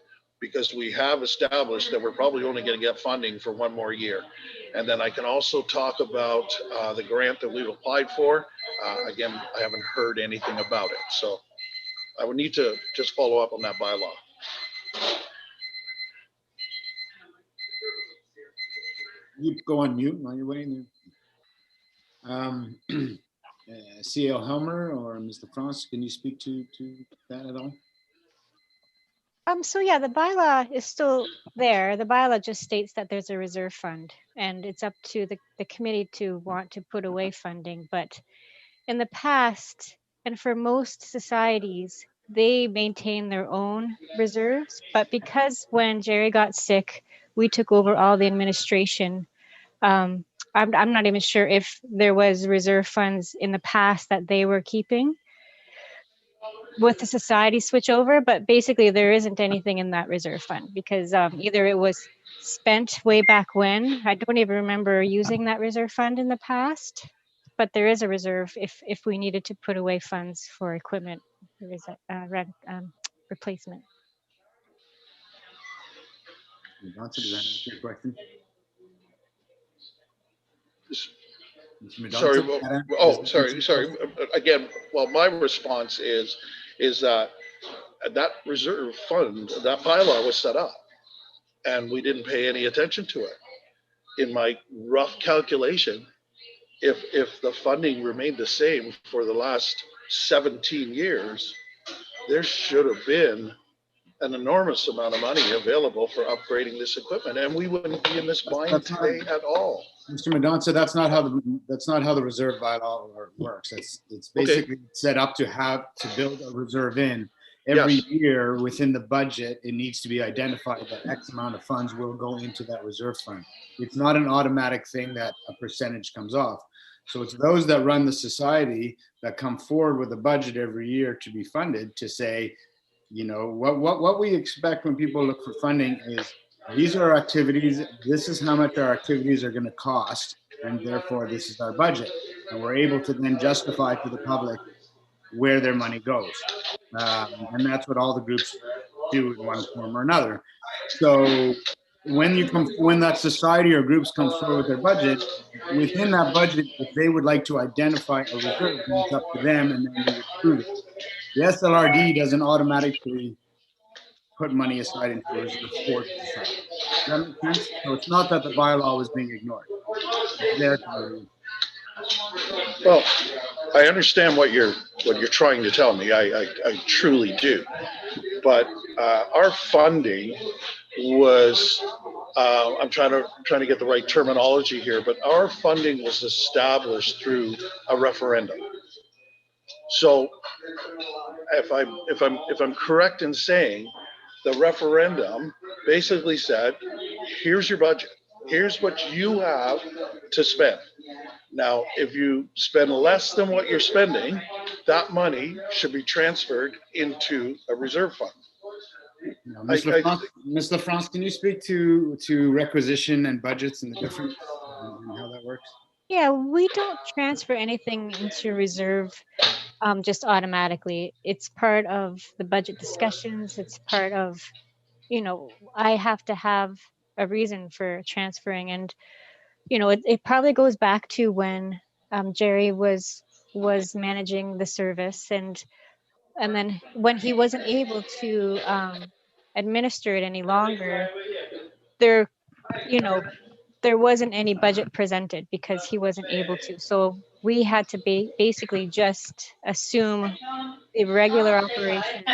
because we have established that we're probably only going to get funding for one more year. And then I can also talk about the grant that we've applied for. Again, I haven't heard anything about it. So I would need to just follow up on that bylaw. You go on mute while you're waiting. CL Helmer or Mr. Frost, can you speak to that at all? So yeah, the bylaw is still there. The bylaw just states that there's a reserve fund, and it's up to the committee to want to put away funding. But in the past, and for most societies, they maintain their own reserves. But because when Jerry got sick, we took over all the administration. I'm not even sure if there was reserve funds in the past that they were keeping with the society switch over, but basically there isn't anything in that reserve fund because either it was spent way back when. I don't even remember using that reserve fund in the past, but there is a reserve if we needed to put away funds for equipment. There is a replacement. Does that answer your question? Sorry. Sorry. Again, well, my response is that that reserve fund, that bylaw was set up and we didn't pay any attention to it. In my rough calculation, if the funding remained the same for the last 17 years, there should have been an enormous amount of money available for upgrading this equipment, and we wouldn't be in this bind today at all. Mr. Mendonça, that's not how the reserve bylaw works. It's basically set up to build a reserve in every year within the budget. It needs to be identified that X amount of funds will go into that reserve fund. It's not an automatic thing that a percentage comes off. So it's those that run the society that come forward with a budget every year to be funded to say, you know, what we expect when people look for funding is these are our activities, this is how much our activities are going to cost, and therefore this is our budget. And we're able to then justify to the public where their money goes. And that's what all the groups do in one form or another. So when that society or groups come forward with their budget, within that budget, if they would like to identify a reserve, it's up to them, and then we would prove it. The SLRD doesn't automatically put money aside into a reserve for the society. Does that make sense? So it's not that the bylaw was being ignored. It's there to Well, I understand what you're trying to tell me. I truly do. But our funding was I'm trying to get the right terminology here, but our funding was established through a referendum. So if I'm correct in saying the referendum basically said, here's your budget. Here's what you have to spend. Now, if you spend less than what you're spending, that money should be transferred into a reserve fund. Ms. LaFrance, can you speak to requisition and budgets and the difference and how that works? Yeah, we don't transfer anything into reserve just automatically. It's part of the budget discussions. It's part of, you know, I have to have a reason for transferring. And, you know, it probably goes back to when Jerry was managing the service. And then when he wasn't able to administer it any longer, there wasn't any budget presented because he wasn't able to. So we had to basically just assume the regular operation.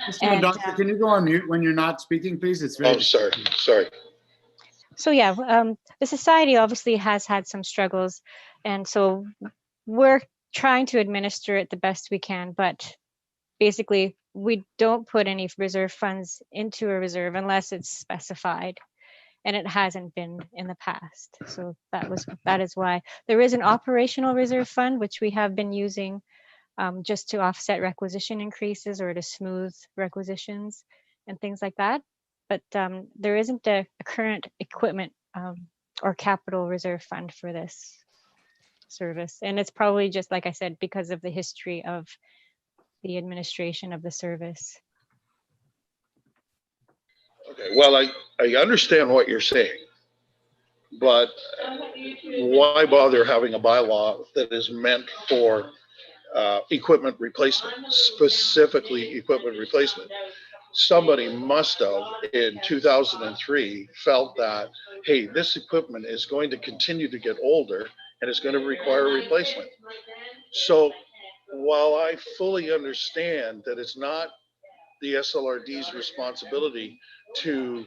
Mr. Mendonça, can you go on mute when you're not speaking, please? It's very. Oh, sorry. So yeah, the society obviously has had some struggles, and so we're trying to administer it the best we can, but basically we don't put any reserve funds into a reserve unless it's specified, and it hasn't been in the past. So that is why there is an operational reserve fund, which we have been using just to offset requisition increases or to smooth requisitions and things like that. But there isn't a current equipment or capital reserve fund for this service. And it's probably just, like I said, because of the history of the administration of the service. Okay, well, I understand what you're saying, but why bother having a bylaw that is meant for equipment replacement, specifically equipment replacement? Somebody must have in 2003 felt that, hey, this equipment is going to continue to get older and it's going to require replacement. So while I fully understand that it's not the SLRD's responsibility to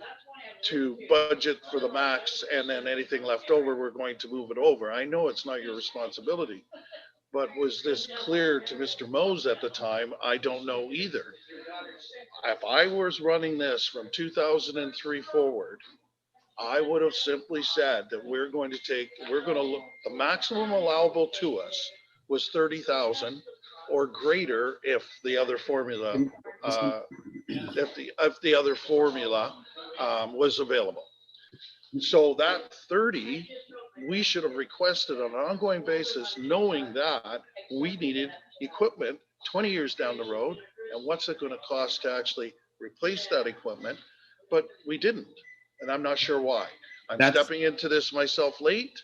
budget for the max and then anything left over, we're going to move it over. I know it's not your responsibility, but was this clear to Mr. Mose at the time? I don't know either. If I was running this from 2003 forward, I would have simply said that we're going to look, the maximum allowable to us was 30,000 or greater if the other formula, if the other formula was available. So that 30, we should have requested on an ongoing basis, knowing that we needed equipment 20 years down the road. And what's it going to cost to actually replace that equipment? But we didn't. And I'm not sure why. I'm stepping into this myself late,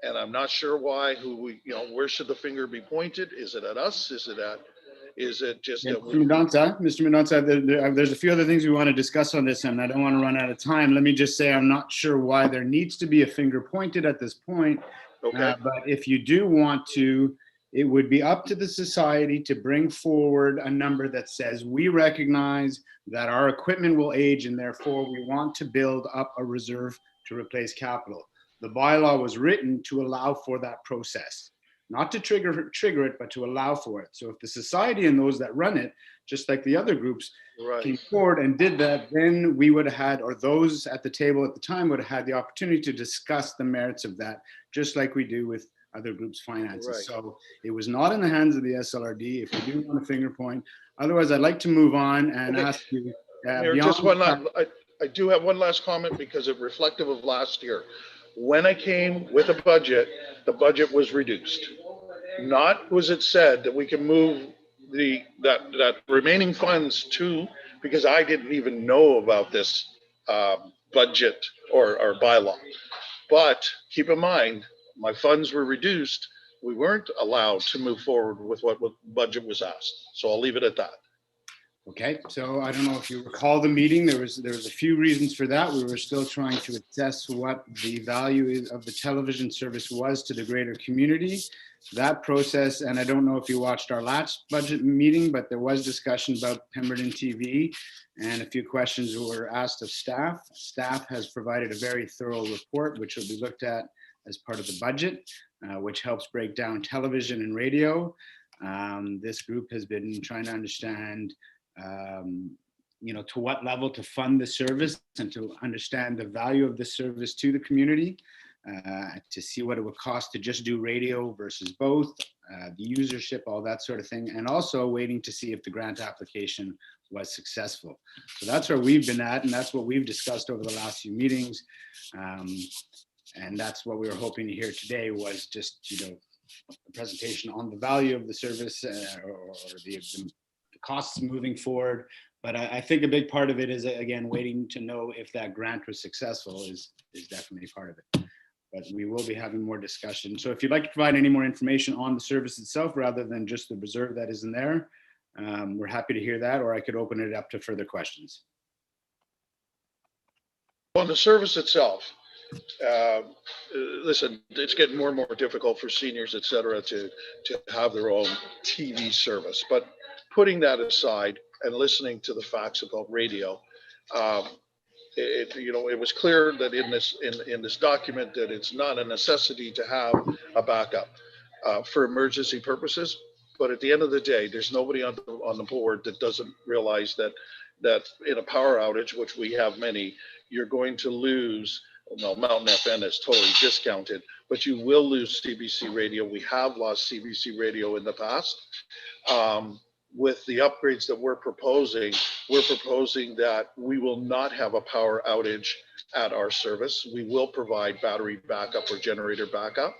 and I'm not sure why. Where should the finger be pointed? Is it at us? Is it just that Mr. Mendonca, there's a few other things we want to discuss on this, and I don't want to run out of time. Let me just say I'm not sure why there needs to be a finger pointed at this point. Okay. But if you do want to, it would be up to the society to bring forward a number that says we recognize that our equipment will age and therefore we want to build up a reserve to replace capital. The bylaw was written to allow for that process, not to trigger it, but to allow for it. So if the society and those that run it, just like the other groups, came forward and did that, then we would have had, or those at the table at the time would have had the opportunity to discuss the merits of that, just like we do with other groups' finances. Right. So it was not in the hands of the SLRD. If you do want a finger point, otherwise I'd like to move on and ask you. Just one last, I do have one last comment because it's reflective of last year. When I came with a budget, the budget was reduced. Not was it said that we can move that remaining funds to, because I didn't even know about this budget or bylaw. But keep in mind, my funds were reduced. We weren't allowed to move forward with what budget was asked. So I'll leave it at that. Okay, so I don't know if you recall the meeting. There was a few reasons for that. We were still trying to assess what the value of the television service was to the greater community. That process, and I don't know if you watched our last budget meeting, but there was discussion about Pemberton TV, and a few questions were asked of staff. Staff has provided a very thorough report, which will be looked at as part of the budget, which helps break down television and radio. This group has been trying to understand to what level to fund the service and to understand the value of the service to the community, to see what it would cost to just do radio versus both, the usership, all that sort of thing, and also waiting to see if the grant application was successful. So that's where we've been at, and that's what we've discussed over the last few meetings. And that's what we were hoping to hear today was just, a presentation on the value of the service or the costs moving forward. But I think a big part of it is, again, waiting to know if that grant was successful is definitely part of it. But we will be having more discussion. So if you'd like to provide any more information on the service itself, rather than just the reserve that is in there, we're happy to hear that, or I could open it up to further questions. On the service itself, listen, it's getting more and more difficult for seniors, et cetera, to have their own TV service. But putting that aside and listening to the facts about radio, it was clear that in this document that it's not a necessity to have a backup for emergency purposes. But at the end of the day, there's nobody on the board that doesn't realize that in a power outage, which we have many, you're going to lose. Well, Mountain FM is totally discounted, but you will lose CBC radio. We have lost CBC radio in the past. With the upgrades that we're proposing that we will not have a power outage at our service. We will provide battery backup or generator backup.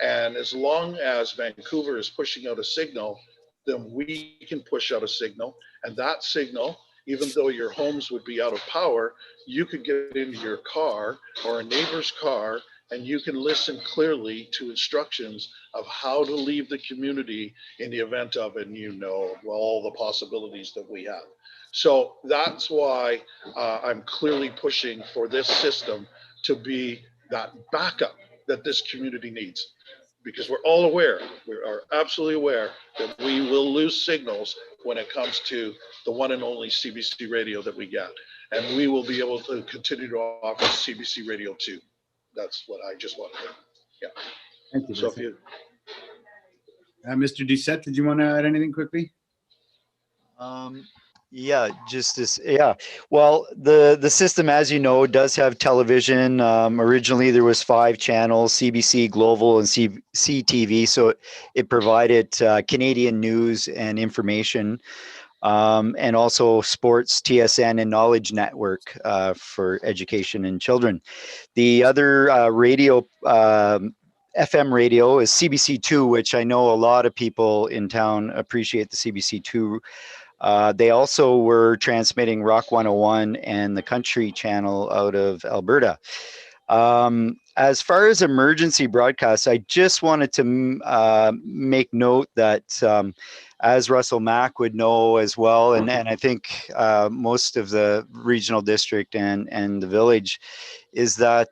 And as long as Vancouver is pushing out a signal, then we can push out a signal. And that signal, even though your homes would be out of power, you could get into your car or a neighbor's car and you can listen clearly to instructions of how to leave the community in the event of, and all the possibilities that we have. So that's why I'm clearly pushing for this system to be that backup that this community needs. Because we are absolutely aware that we will lose signals when it comes to the one and only CBC radio that we get. And we will be able to continue to offer CBC radio too. That's what I just wanted to, yeah. Thank you. So if you, Mr. Doucette, did you want to add anything quickly? Yeah, just this. Yeah. Well, the system, as you know, does have television. Originally, there was 5 channels: CBC, Global, and CTV. So it provided Canadian news and information, and also sports, TSN, and Knowledge Network for education and children. The other radio. FM radio is CBC2, which I know a lot of people in town appreciate the CBC2. They also were transmitting Rock 101 and the Country Channel out of Alberta. As far as emergency broadcasts, I just wanted to make note that as Russell Mack would know as well, and I think most of the regional district and the village, is that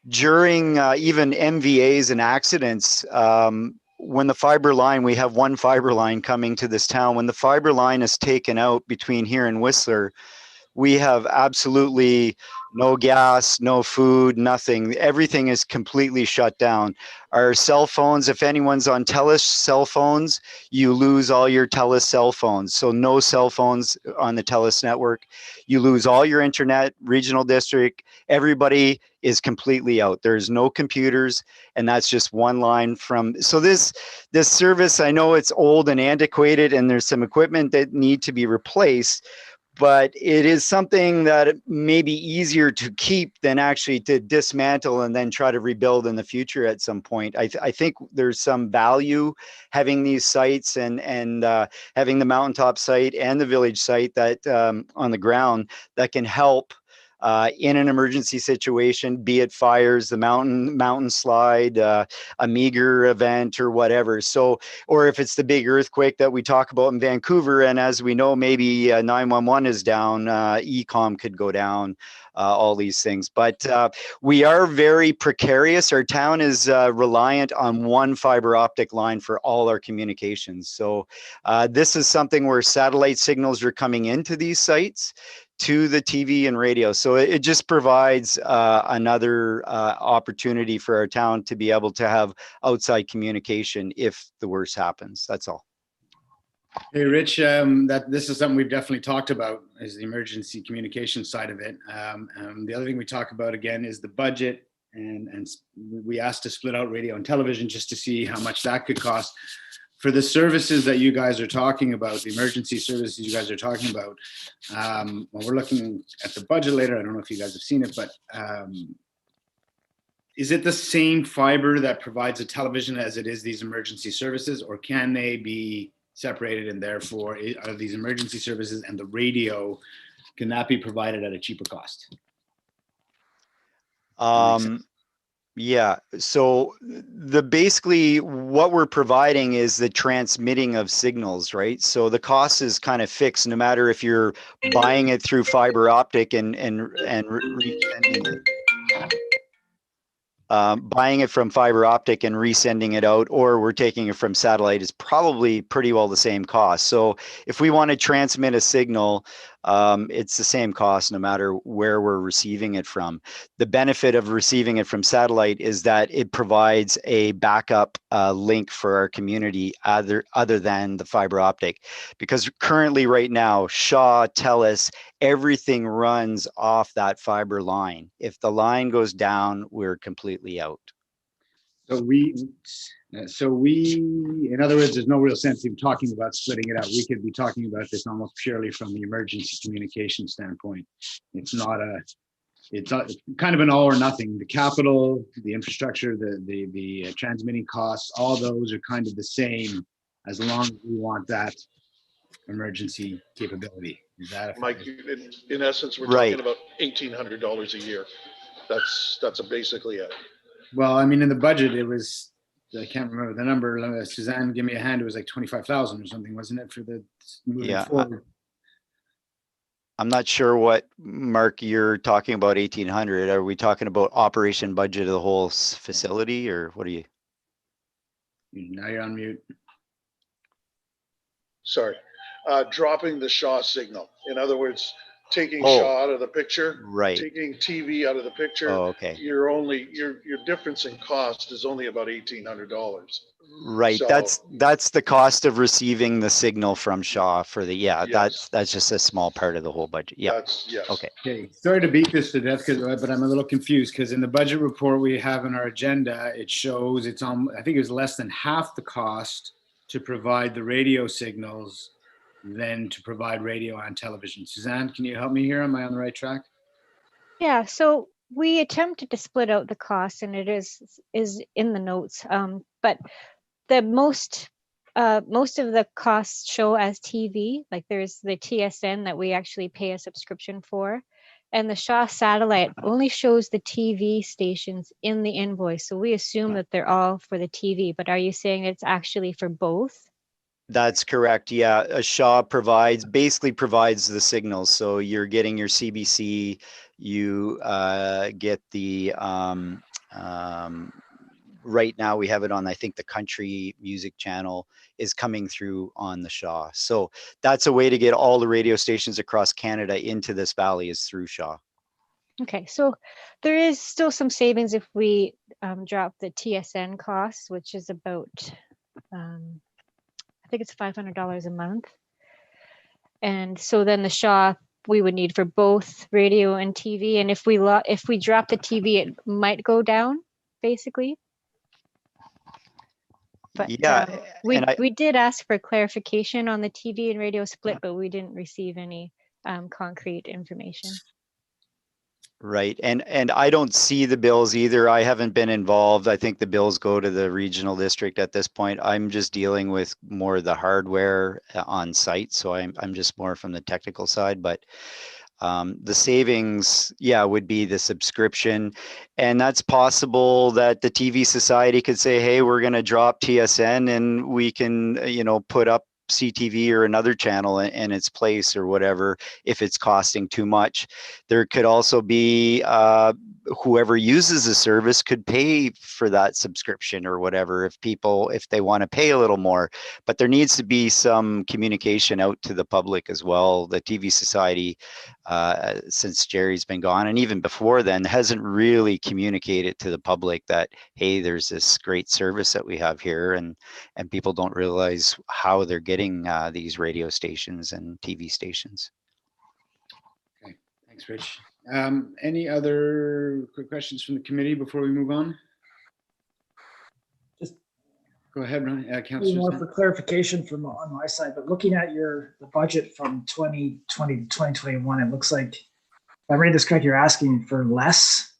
during even MVAs and accidents, when the fiber line, we have one fiber line coming to this town, when the fiber line is taken out between here and Whistler, we have absolutely no gas, no food, nothing. Everything is completely shut down. Our cell phones, if anyone's on TELUS cell phones, you lose all your TELUS cell phones. So no cell phones on the TELUS network. You lose all your internet, regional district. Everybody is completely out. There's no computers, and that's just one line from. So this service, I know it's old and antiquated, and there's some equipment that need to be replaced, but it is something that may be easier to keep than actually to dismantle and then try to rebuild in the future at some point. I think there's some value having these sites and having the mountaintop site and the village site that on the ground that can help in an emergency situation, be it fires, the mountain slide, a meager event or whatever. So, or if it's the big earthquake that we talk about in Vancouver, and as we know, maybe 911 is down, ECOM could go down, all these things. But we are very precarious. Our town is reliant on one fiber optic line for all our communications. So this is something where satellite signals are coming into these sites to the TV and radio. So it just provides another opportunity for our town to be able to have outside communication if the worst happens. That's all. Hey, Rich, this is something we've definitely talked about, is the emergency communication side of it. The other thing we talk about again is the budget, and we asked to split out radio and television just to see how much that could cost. For the services that you guys are talking about, the emergency services you guys are talking about, well, we're looking at the budget later. I don't know if you guys have seen it, but is it the same fiber that provides a television as it is these emergency services, or can they be separated, and therefore are these emergency services and the radio, can that be provided at a cheaper cost? Yeah, so basically what we're providing is the transmitting of signals, right? So the cost is kind of fixed, no matter if you're buying it through fiber optic and buying it from fiber optic and resending it out, or we're taking it from satellite, is probably pretty well the same cost. So if we want to transmit a signal, it's the same cost no matter where we're receiving it from. The benefit of receiving it from satellite is that it provides a backup link for our community other than the fiber optic. Because currently right now, Shaw, TELUS, everything runs off that fiber line. If the line goes down, we're completely out. So in other words, there's no real sense in talking about splitting it out. We could be talking about this almost purely from the emergency communication standpoint. It's kind of an all or nothing. The capital, the infrastructure, the transmitting costs, all those are kind of the same as long as we want that emergency capability. Is that Mike, in essence, we're Right. talking about $1,800 a year. That's basically it. Well, I mean, in the budget, it was, I can't remember the number. Suzanne, give me a hand. It was like 25,000 or something, wasn't it, for the moving forward? I'm not sure what, Mark, you're talking about 1,800. Are we talking about operation budget of the whole facility, or what are you? Now you're on mute. Sorry. Dropping the Shaw signal. In other words, taking Shaw out of the picture, right? Taking TV out of the picture. Oh, okay. Your difference in cost is only about $1,800. Right. So, that's the cost of receiving the signal from Shaw for the Yes. that's just a small part of the whole budget. Yeah. Yes. Okay. Okay. Sorry to beat this to death, but I'm a little confused because in the budget report we have in our agenda, it shows it's on. I think it was less than half the cost to provide the radio signals than to provide radio and television. Suzanne, can you help me here? Am I on the right track? Yeah, so we attempted to split out the costs, and it is in the notes. But the most of the costs show as TV. Like there's the TSN that we actually pay a subscription for, and the Shaw satellite only shows the TV stations in the invoice. So we assume that they're all for the TV. But are you saying it's actually for both? That's correct. Yeah, Shaw basically provides the signals. So you're getting your CBC, you get the right now we have it on, I think the country music channel is coming through on the Shaw. So that's a way to get all the radio stations across Canada into this valley is through Shaw. Okay, so there is still some savings if we drop the TSN costs, which is about I think it's $500 a month. And so then the Shaw we would need for both radio and TV. And if we drop the TV, it might go down, basically. But yeah, we did ask for clarification on the TV and radio split, but we didn't receive any concrete information. Right. And I don't see the bills either. I haven't been involved. I think the bills go to the regional district at this point. I'm just dealing with more of the hardware on site. So I'm just more from the technical side, but the savings, would be the subscription. And that's possible that the TV Society could say, hey, we're going to drop TSN and we can, put up CTV or another channel in its place or whatever, if it's costing too much. There could also be whoever uses the service could pay for that subscription or whatever if they want to pay a little more. But there needs to be some communication out to the public as well. The TV Society, since Jerry's been gone and even before then, hasn't really communicated to the public that, hey, there's this great service that we have here, and people don't realize how they're getting these radio stations and TV stations. Okay, thanks, Rich. Any other quick questions from the committee before we move on? Just go ahead, Councillor. More for clarification from on my side, but looking at the budget from 2020 to 2021, it looks like, if I read this correct, you're asking for less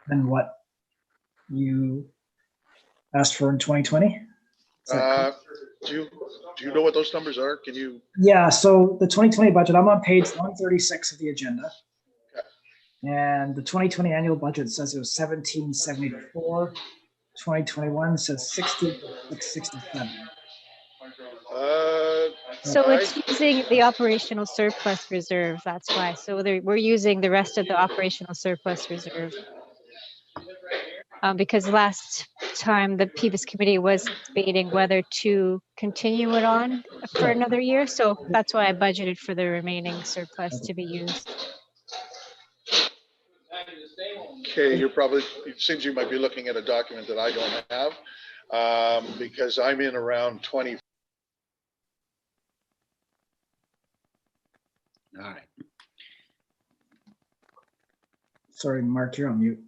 than what you asked for in 2020. Do you know what those numbers are? Can you? Yeah, so the 2020 budget, I'm on page 136 of the agenda. And the 2020 annual budget says it was 1774. 2021 says 1667. So it's using the operational surplus reserve. That's why. So we're using the rest of the operational surplus reserve because last time, the PBIS committee was debating whether to continue it on for another year. So that's why I budgeted for the remaining surplus to be used. Okay, it seems you might be looking at a document that I don't have, because I'm in around 20. All right. Sorry, Mark, you're on mute.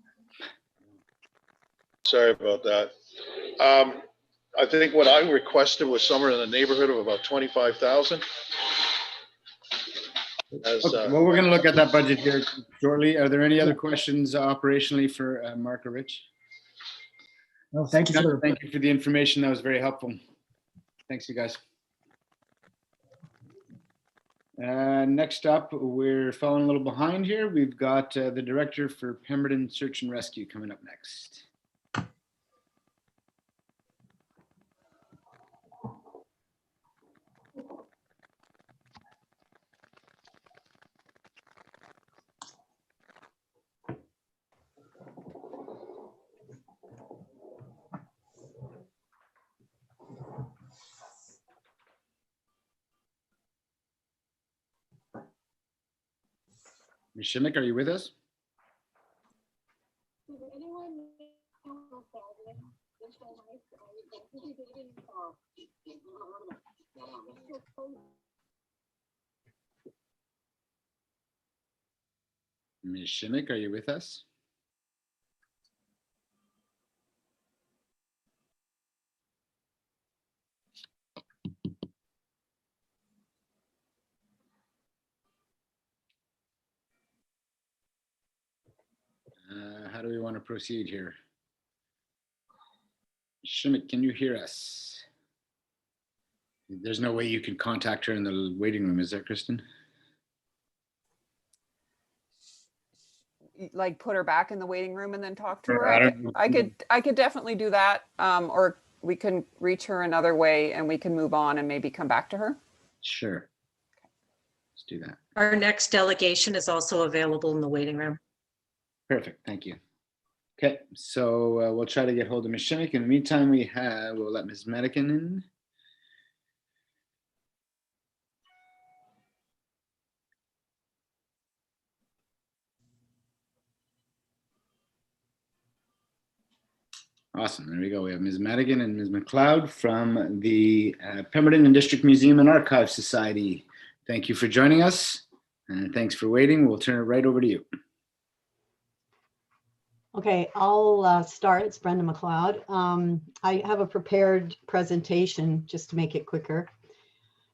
Sorry about that. I think what I requested was somewhere in the neighborhood of about 25,000. Okay, well, we're going to look at that budget here shortly. Are there any other questions operationally for Mark or Rich? No, thank you for Thank you for the information. That was very helpful. Thanks, you guys. Next up, we're falling a little behind here. We've got the director for Pemberton Search and Rescue coming up next. Ms. Shimmick, are you with us? Ms. Shimmick, are you with us? How do we want to proceed here? Shimmick, can you hear us? There's no way you can contact her in the waiting room, is there, Kristen? Like put her back in the waiting room and then talk to Or her. I I could definitely do that. Or we can reach her another way and we can move on and maybe come back to her. Sure. Let's do that. Our next delegation is also available in the waiting room. Perfect. Thank you. Okay, so we'll try to get hold of Ms. Shimmick. In the meantime, we'll let Ms. Medican in. Awesome. There we go. We have Ms. Madigan and Ms. McLeod from the Pemberton and District Museum and Archive Society. Thank you for joining us, and thanks for waiting. We'll turn it right over to you. Okay, I'll start. It's Brenda McLeod. I have a prepared presentation just to make it quicker.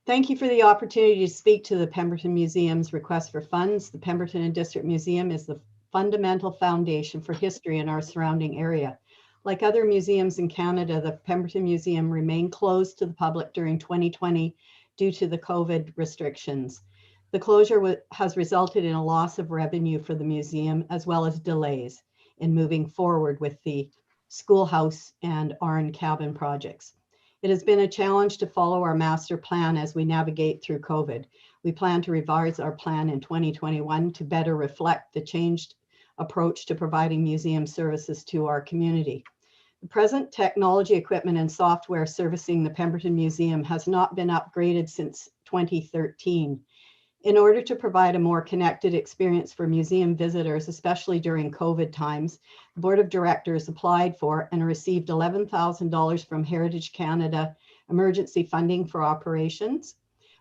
Thank you for the opportunity to speak to the Pemberton Museum's request for funds. The Pemberton and District Museum is the fundamental foundation for history in our surrounding area. Like other museums in Canada, the Pemberton Museum remained closed to the public during 2020 due to the COVID restrictions. The closure has resulted in a loss of revenue for the museum, as well as delays in moving forward with the schoolhouse and Arn cabin projects. It has been a challenge to follow our master plan as we navigate through COVID. We plan to revise our plan in 2021 to better reflect the changed approach to providing museum services to our community. The present technology, equipment, and software servicing the Pemberton Museum has not been upgraded since 2013. In order to provide a more connected experience for museum visitors, especially during COVID times, the Board of Directors applied for and received $11,000 from Heritage Canada emergency funding for operations.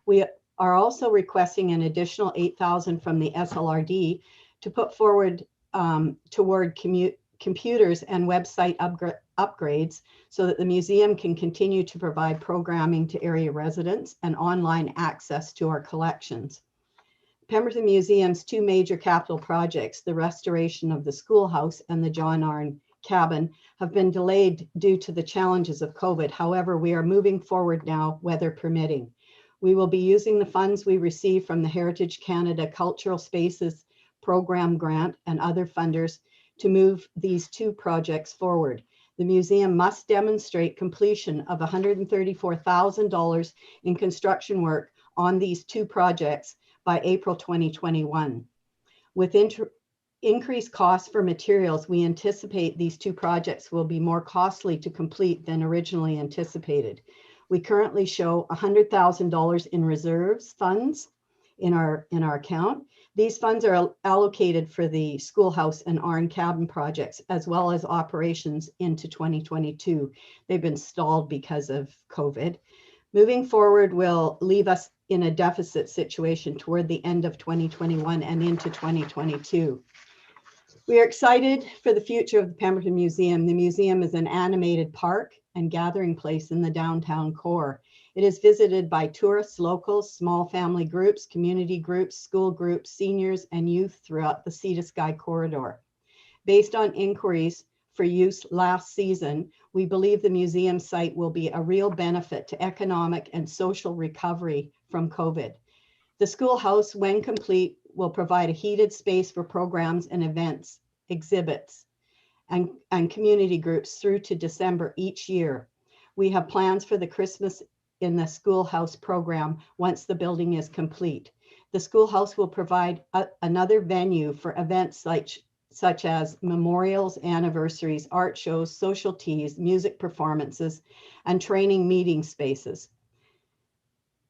We are also requesting an additional $8,000 from the SLRD to put forward toward computers and website upgrades so that the museum can continue to provide programming to area residents and online access to our collections. Pemberton Museum's two major capital projects, the restoration of the schoolhouse and the John Arn cabin, have been delayed due to the challenges of COVID. However, we are moving forward now, weather permitting. We will be using the funds we receive from the Heritage Canada Cultural Spaces Program Grant and other funders to move these two projects forward. The museum must demonstrate completion of $134,000 in construction work on these two projects by April 2021. With increased costs for materials, we anticipate these two projects will be more costly to complete than originally anticipated. We currently show $100,000 in reserves funds in our account. These funds are allocated for the schoolhouse and Arn cabin projects, as well as operations into 2022. They've been stalled because of COVID. Moving forward will leave us in a deficit situation toward the end of 2021 and into 2022. We are excited for the future of the Pemberton Museum. The museum is an animated park and gathering place in the downtown core. It is visited by tourists, locals, small family groups, community groups, school groups, seniors, and youth throughout the Sea to Sky corridor. Based on inquiries for use last season, we believe the museum site will be a real benefit to economic and social recovery from COVID. The schoolhouse, when complete, will provide a heated space for programs and events, exhibits, and community groups through to December each year. We have plans for the Christmas in the schoolhouse program once the building is complete. The schoolhouse will provide another venue for events such as memorials, anniversaries, art shows, social teas, music performances, and training meeting spaces.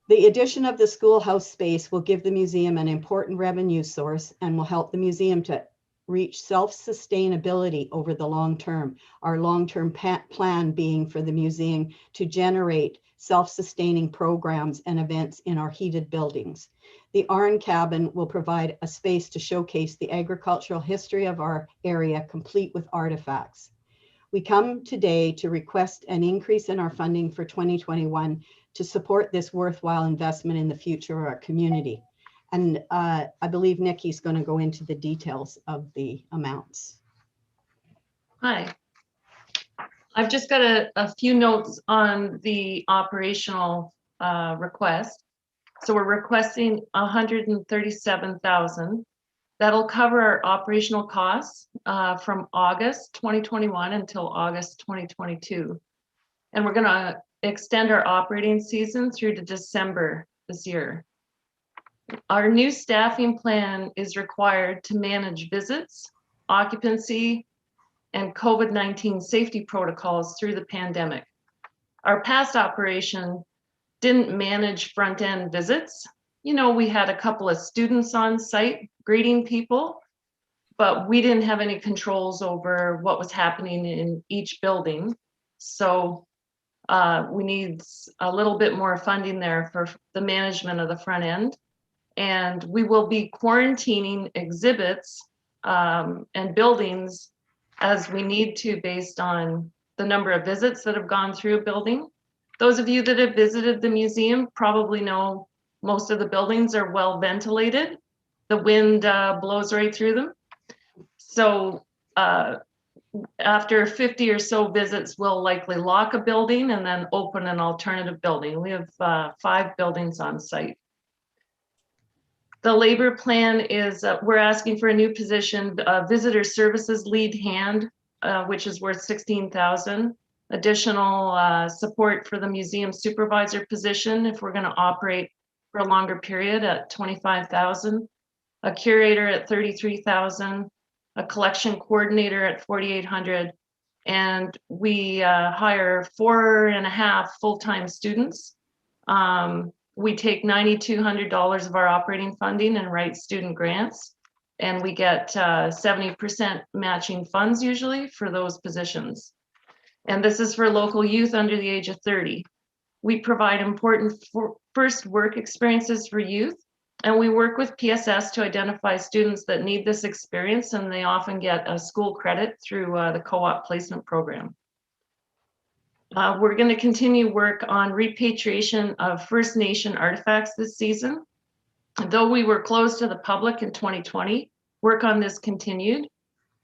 The addition of the schoolhouse space will give the museum an important revenue source and will help the museum to reach self-sustainability over the long term. Our long-term plan being for the museum to generate self-sustaining programs and events in our heated buildings. The Arn cabin will provide a space to showcase the agricultural history of our area, complete with artifacts. We come today to request an increase in our funding for 2021 to support this worthwhile investment in the future of our community. And I believe Nikki's going to go into the details of the amounts. Hi. I've just got a few notes on the operational request. So we're requesting $137,000. That'll cover our operational costs from August 2021 until August 2022. And we're going to extend our operating season through to December this year. Our new staffing plan is required to manage visits, occupancy, and COVID-19 safety protocols through the pandemic. Our past operation didn't manage front-end visits. You know, we had a couple of students on site greeting people, but we didn't have any controls over what was happening in each building. So we need a little bit more funding there for the management of the front end. And we will be quarantining exhibits and buildings as we need to based on the number of visits that have gone through a building. Those of you that have visited the museum probably know most of the buildings are well ventilated. The wind blows right through them. So after 50 or so visits, we'll likely lock a building and then open an alternative building. We have 5 buildings on site. The labor plan is, we're asking for a new position, visitor services lead hand, which is worth $16,000. Additional support for the museum supervisor position if we're going to operate for a longer period at $25,000. A curator at $33,000. A collection coordinator at $4,800. And we hire 4.5 full-time students. We take $9,200 of our operating funding and write student grants, and we get 70% matching funds usually for those positions. And this is for local youth under the age of 30. We provide important first work experiences for youth, and we work with PSS to identify students that need this experience, and they often get a school credit through the co-op placement program. We're going to continue work on repatriation of First Nation artifacts this season. Though we were closed to the public in 2020, work on this continued.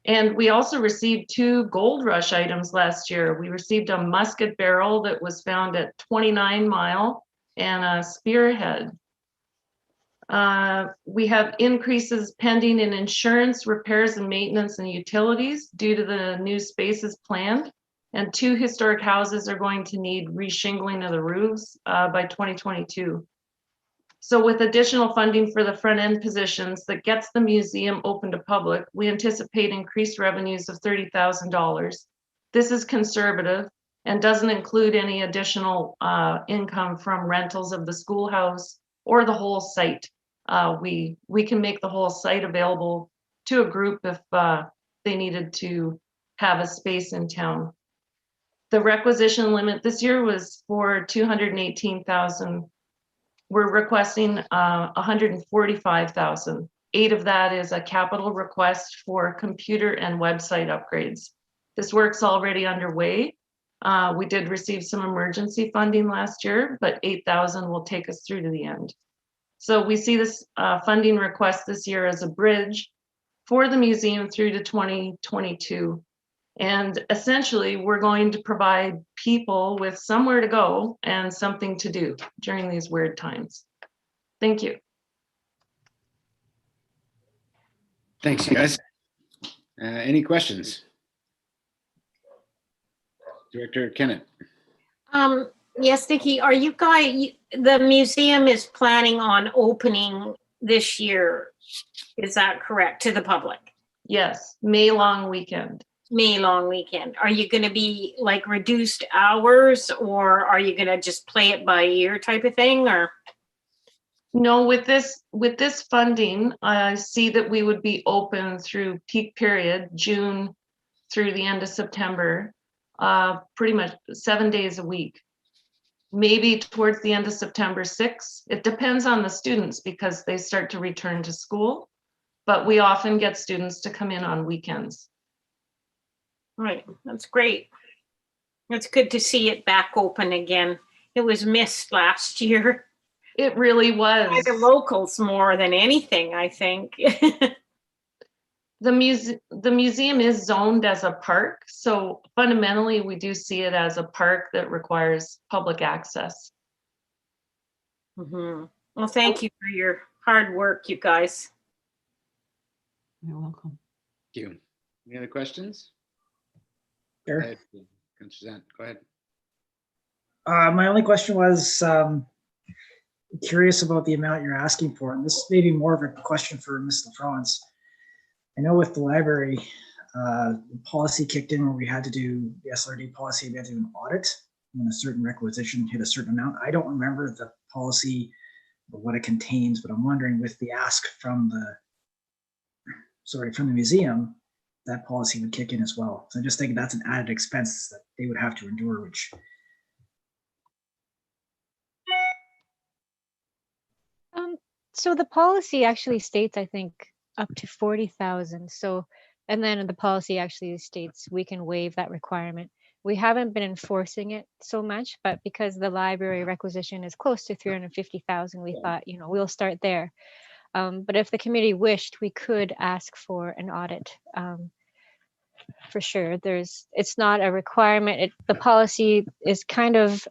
And we also received 2 gold rush items last year. We received a musket barrel that was found at 29 Mile and a spearhead. We have increases pending in insurance, repairs and maintenance and utilities due to the new spaces planned. And 2 historic houses are going to need reshingling of the roofs by 2022. So with additional funding for the front end positions that gets the museum open to public, we anticipate increased revenues of $30,000. This is conservative and doesn't include any additional income from rentals of the schoolhouse or the whole site. We can make the whole site available to a group if they needed to have a space in town. The requisition limit this year was for 218,000. We're requesting 145,000. 8 of that is a capital request for computer and website upgrades. This work's already underway. We did receive some emergency funding last year, but 8,000 will take us through to the end. So we see this funding request this year as a bridge for the museum through to 2022. And essentially, we're going to provide people with somewhere to go and something to do during these weird times. Thank you. Thanks, you guys. Any questions? Director Kennett. Yes, Nikki, are you guys, the museum is planning on opening this year, is that correct, to the public? Yes, May long weekend. May long weekend. Are you going to be like reduced hours, or are you going to just play it by ear type of thing, or? No, with this funding, I see that we would be open through peak period, June through the end of September, pretty much 7 days a week. Maybe towards the end of September 6. It depends on the students because they start to return to school, but we often get students to come in on weekends. Right, that's great. It's good to see it back open again. It was missed last year. It really was. By the locals more than anything, I think. The museum is zoned as a park, so fundamentally we do see it as a park that requires public access. Mm-hmm. Well, thank you for your hard work, you guys. You're welcome. Thank you. Any other questions? Sure. Go ahead. My only question was curious about the amount you're asking for, and this may be more of a question for Ms. LaFrance. I know with the library, the policy kicked in where we had to do the SRD policy, we had to do an audit when a certain requisition hit a certain amount. I don't remember the policy or what it contains, but I'm wondering with the ask from the museum, that policy would kick in as well. So I just think that's an added expense that they would have to endure, which So the policy actually states, I think, up to 40,000. So, and then the policy actually states we can waive that requirement. We haven't been enforcing it so much, but because the library requisition is close to 350,000, we thought, we'll start there. But if the committee wished, we could ask for an audit. For sure, it's not a requirement. The policy is kind of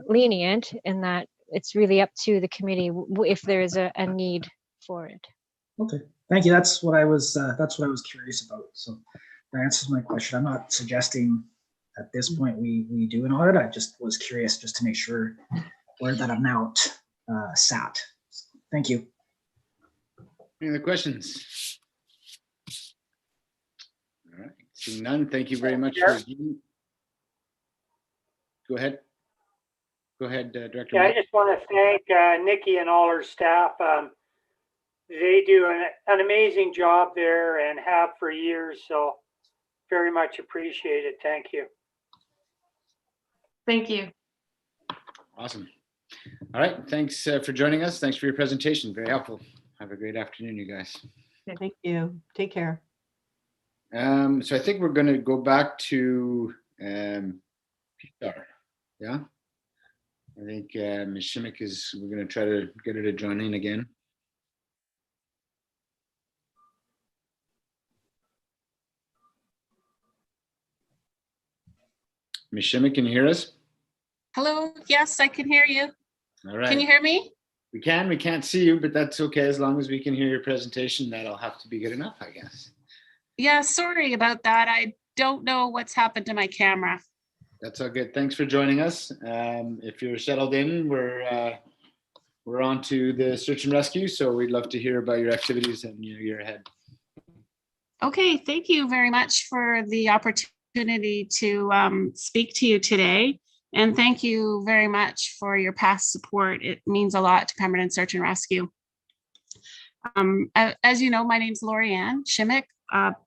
lenient in that it's really up to the committee if there is a need for it. okay. Thank you. That's what I was curious about. So that answers my question. I'm not suggesting at this point we do an audit. I just was curious just to make sure where that amount sat. Thank you. Any other questions? All right, seeing none, thank you very much. Go ahead. Go ahead, Director. Yeah, I just want to thank Nikki and all her staff. They do an amazing job there and have for years, so very much appreciated. Thank you. Thank you. Awesome. All right, thanks for joining us. Thanks for your presentation. Very helpful. Have a great afternoon, you guys. Thank you. Take care. So I think we're going to go back to PR. Yeah. I think Ms. Shimmick we're going to try to get her to join in again. Ms. Shimmick, can you hear us? Hello. Yes, I can hear you. All right. Can you hear me? We can. We can't see you, but that's okay. As long as we can hear your presentation, that'll have to be good enough, I guess. Yeah, sorry about that. I don't know what's happened to my camera. That's all good. Thanks for joining us. If you're settled in, we'll we're on to the search and rescue. So we'd love to hear about your activities and your year ahead. Okay, thank you very much for the opportunity to speak to you today. And thank you very much for your past support. It means a lot to Pemberton Search and Rescue. As you know, my name's Lori-Ann Shimmick,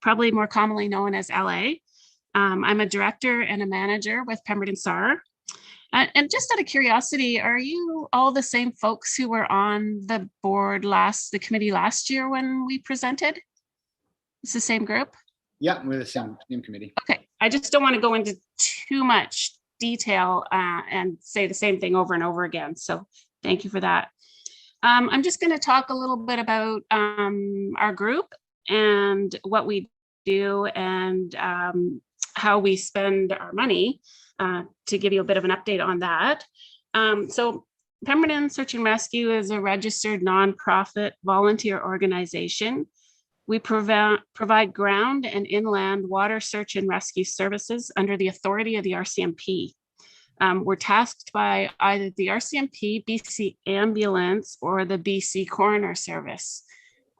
probably more commonly known as LA. I'm a director and a manager with Pemberton SAR. And just out of curiosity, are you all the same folks who were on the board the committee last year when we presented? It's the same group? Yeah, we're the same committee. Okay, I just don't want to go into too much detail and say the same thing over and over again. So thank you for that. I'm just going to talk a little bit about our group and what we do and how we spend our money to give you a bit of an update on that. So Pemberton Search and Rescue is a registered nonprofit volunteer organization. We provide ground and inland water search and rescue services under the authority of the RCMP. We're tasked by either the RCMP, BC Ambulance, or the BC Coroner Service.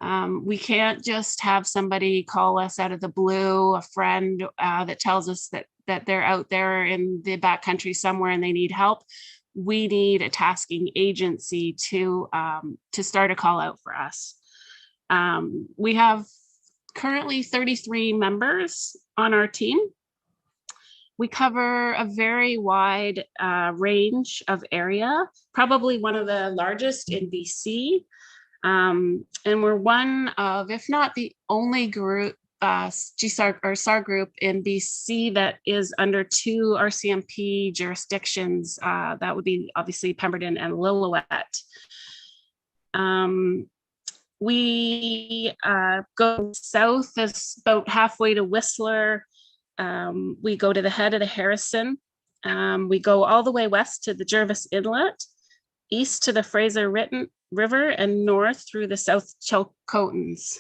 We can't just have somebody call us out of the blue, a friend that tells us that they're out there in the backcountry somewhere and they need help. We need a tasking agency to start a call out for us. We have currently 33 members on our team. We cover a very wide range of area, probably one of the largest in BC. And we're one of, if not the only group, GSAR or SAR group in BC that is under 2 RCMP jurisdictions. That would be obviously Pemberton and Lillooet. We go south as about halfway to Whistler. We go to the head of the Harrison. We go all the way west to the Jervis Inlet, east to the Fraser River, and north through the South Chilcotins.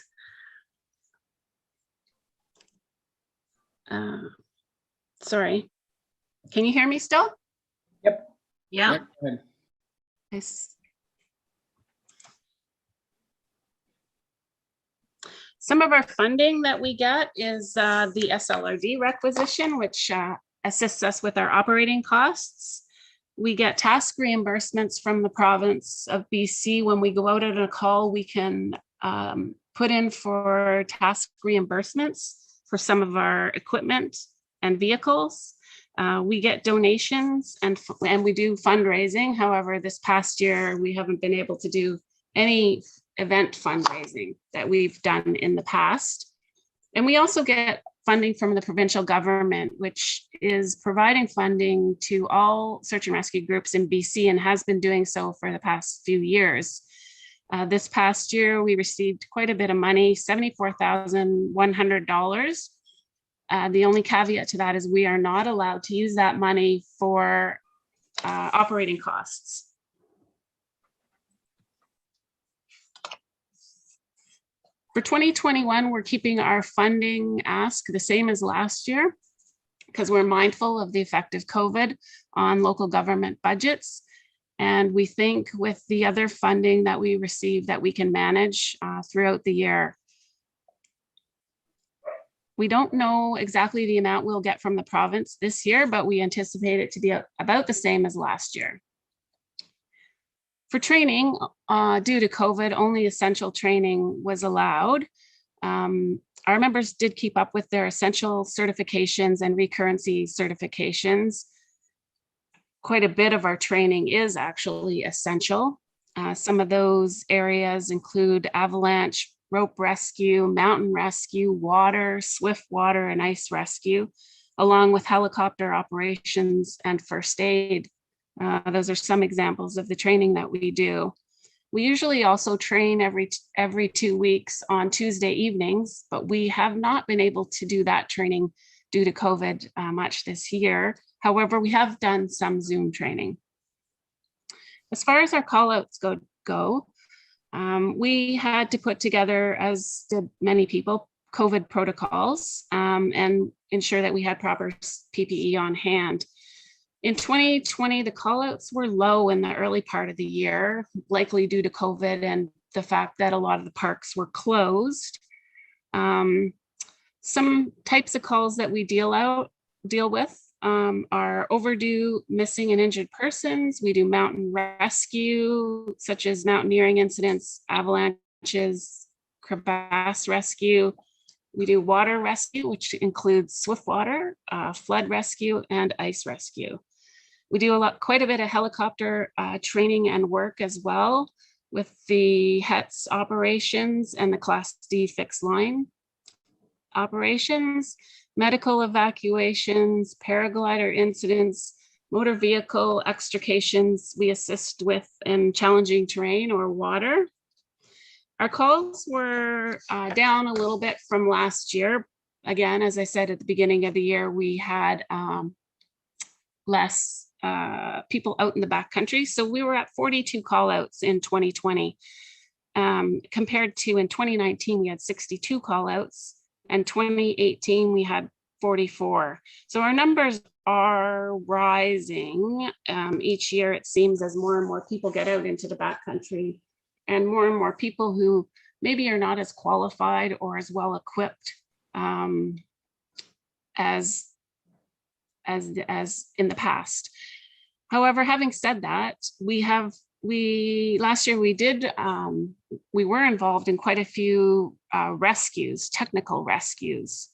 Sorry, can you hear me still? Yep. Yeah. Yep. Nice. Some of our funding that we get is the SLRD requisition, which assists us with our operating costs. We get task reimbursements from the province of BC. When we go out on a call, we can put in for task reimbursements for some of our equipment and vehicles. We get donations and we do fundraising. However, this past year, we haven't been able to do any event fundraising that we've done in the past. And we also get funding from the provincial government, which is providing funding to all search and rescue groups in BC and has been doing so for the past few years. This past year, we received quite a bit of money, $74,100. The only caveat to that is we are not allowed to use that money for operating costs. For 2021, we're keeping our funding ask the same as last year because we're mindful of the effect of COVID on local government budgets. And we think with the other funding that we receive that we can manage throughout the year. We don't know exactly the amount we'll get from the province this year, but we anticipate it to be about the same as last year. For training, due to COVID, only essential training was allowed. Our members did keep up with their essential certifications and recurrency certifications. Quite a bit of our training is actually essential. Some of those areas include avalanche, rope rescue, mountain rescue, water, swift water, and ice rescue, along with helicopter operations and first aid. Those are some examples of the training that we do. We usually also train every 2 weeks on Tuesday evenings, but we have not been able to do that training due to COVID much this year. However, we have done some Zoom training. As far as our callouts go, we had to put together, as did many people, COVID protocols and ensure that we had proper PPE on hand. In 2020, the callouts were low in the early part of the year, likely due to COVID and the fact that a lot of the parks were closed. Some types of calls that we deal with are overdue missing and injured persons. We do mountain rescue, such as mountaineering incidents, avalanches, crevasse rescue. We do water rescue, which includes swift water, flood rescue, and ice rescue. We do quite a bit of helicopter training and work as well with the HETS operations and the Class D fixed line operations, medical evacuations, paraglider incidents, motor vehicle extrications. We assist with in challenging terrain or water. Our calls were down a little bit from last year. Again, as I said at the beginning of the year, we had less people out in the backcountry. So we were at 42 call outs in 2020, compared to in 2019, we had 62 call outs, and 2018, we had 44. So our numbers are rising each year, it seems, as more and more people get out into the backcountry and more people who maybe are not as qualified or as well equipped as in the past. However, having said that, last year we were involved in quite a few rescues, technical rescues,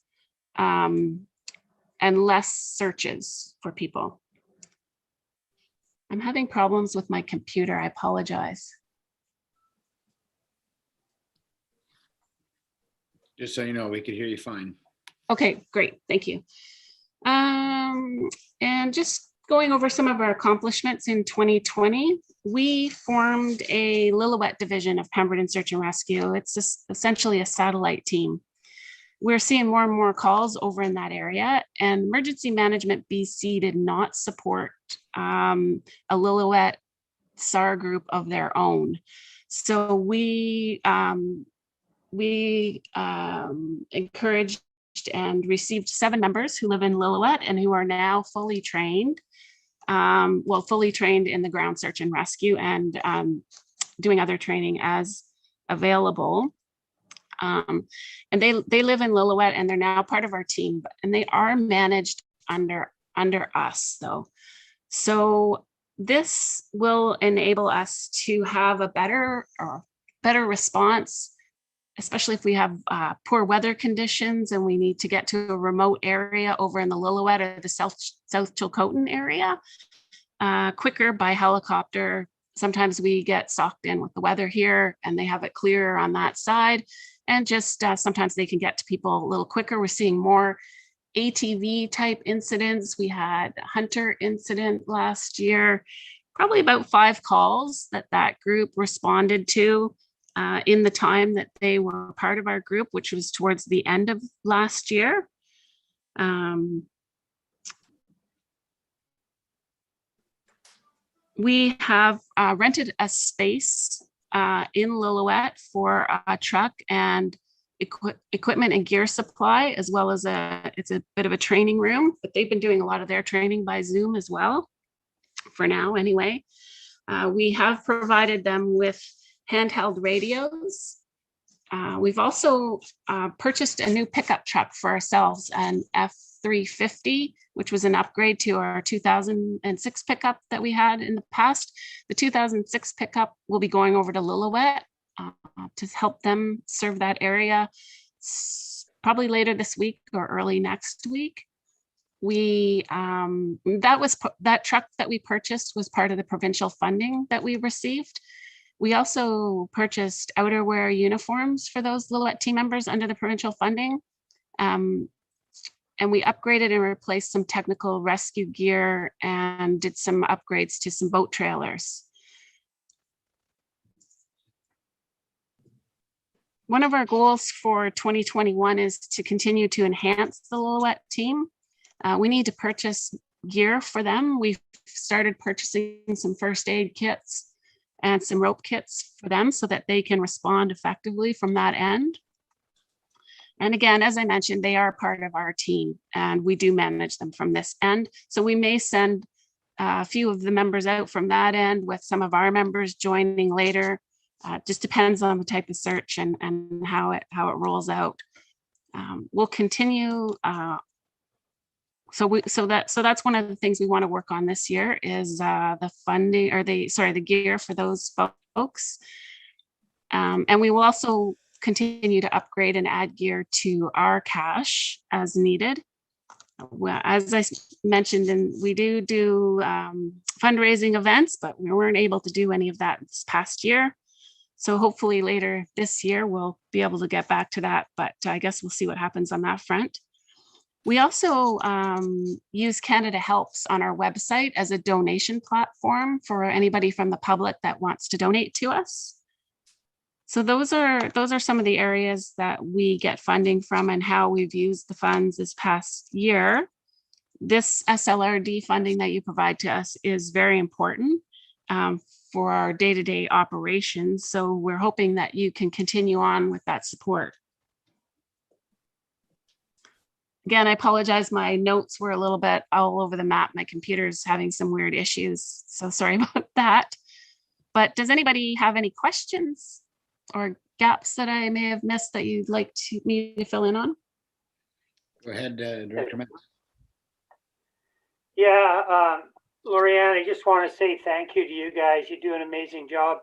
and less searches for people. I'm having problems with my computer. I apologize. Just so you know, we could hear you fine. Okay, great. Thank you. And just going over some of our accomplishments in 2020, we formed a Lillooet division of Pemberton Search and Rescue. It's just essentially a satellite team. We're seeing more and more calls over in that area, and Emergency Management BC did not support a Lillooet SAR group of their own. So we encouraged and received 7 members who live in Lillooet and who are now fully trained, fully trained in the ground search and rescue and doing other training as available. And they live in Lillooet and they're now part of our team, and they are managed under us though. So this will enable us to have a better response, especially if we have poor weather conditions and we need to get to a remote area over in the Lillooet or the South Chilcotin area, quicker by helicopter. Sometimes we get socked in with the weather here and they have it clearer on that side. And just sometimes they can get to people a little quicker. We're seeing more ATV type incidents. We had a hunter incident last year, probably about 5 calls that group responded to in the time that they were part of our group, which was towards the end of last year. We have rented a space in Lillooet for a truck and equipment and gear supply, as well as it's a bit of a training room, but they've been doing a lot of their training by Zoom as well, for now anyway. We have provided them with handheld radios. We've also purchased a new pickup truck for ourselves, an F350, which was an upgrade to our 2006 pickup that we had in the past. The 2006 pickup will be going over to Lillooet to help them serve that area probably later this week or early next week. That truck that we purchased was part of the provincial funding that we received. We also purchased outerwear uniforms for those Lillooet team members under the provincial funding. And we upgraded and replaced some technical rescue gear and did some upgrades to some boat trailers. One of our goals for 2021 is to continue to enhance the Lillooet team. We need to purchase gear for them. We've started purchasing some first aid kits and some rope kits for them so that they can respond effectively from that end. And again, as I mentioned, they are part of our team and we do manage them from this end. So we may send a few of the members out from that end, with some of our members joining later. Just depends on the type of search and how it rolls out. We'll continue. So that's one of the things we want to work on this year is the funding, or the gear for those folks. And we will also continue to upgrade and add gear to our cache as needed. Well, as I mentioned, and we do fundraising events, but we weren't able to do any of that this past year. So hopefully later this year, we'll be able to get back to that, but I guess we'll see what happens on that front. We also use Canada Helps on our website as a donation platform for anybody from the public that wants to donate to us. So those are some of the areas that we get funding from and how we've used the funds this past year. This SLRD funding that you provide to us is very important for our day-to-day operations. So we're hoping that you can continue on with that support. Again, I apologize, my notes were a little bit all over the map. My computer's having some weird issues, so sorry about that. But does anybody have any questions or gaps that I may have missed that you'd like me to fill in on? Go ahead, Director Metz. Yeah, Lorianne, I just want to say thank you to you guys. You do an amazing job.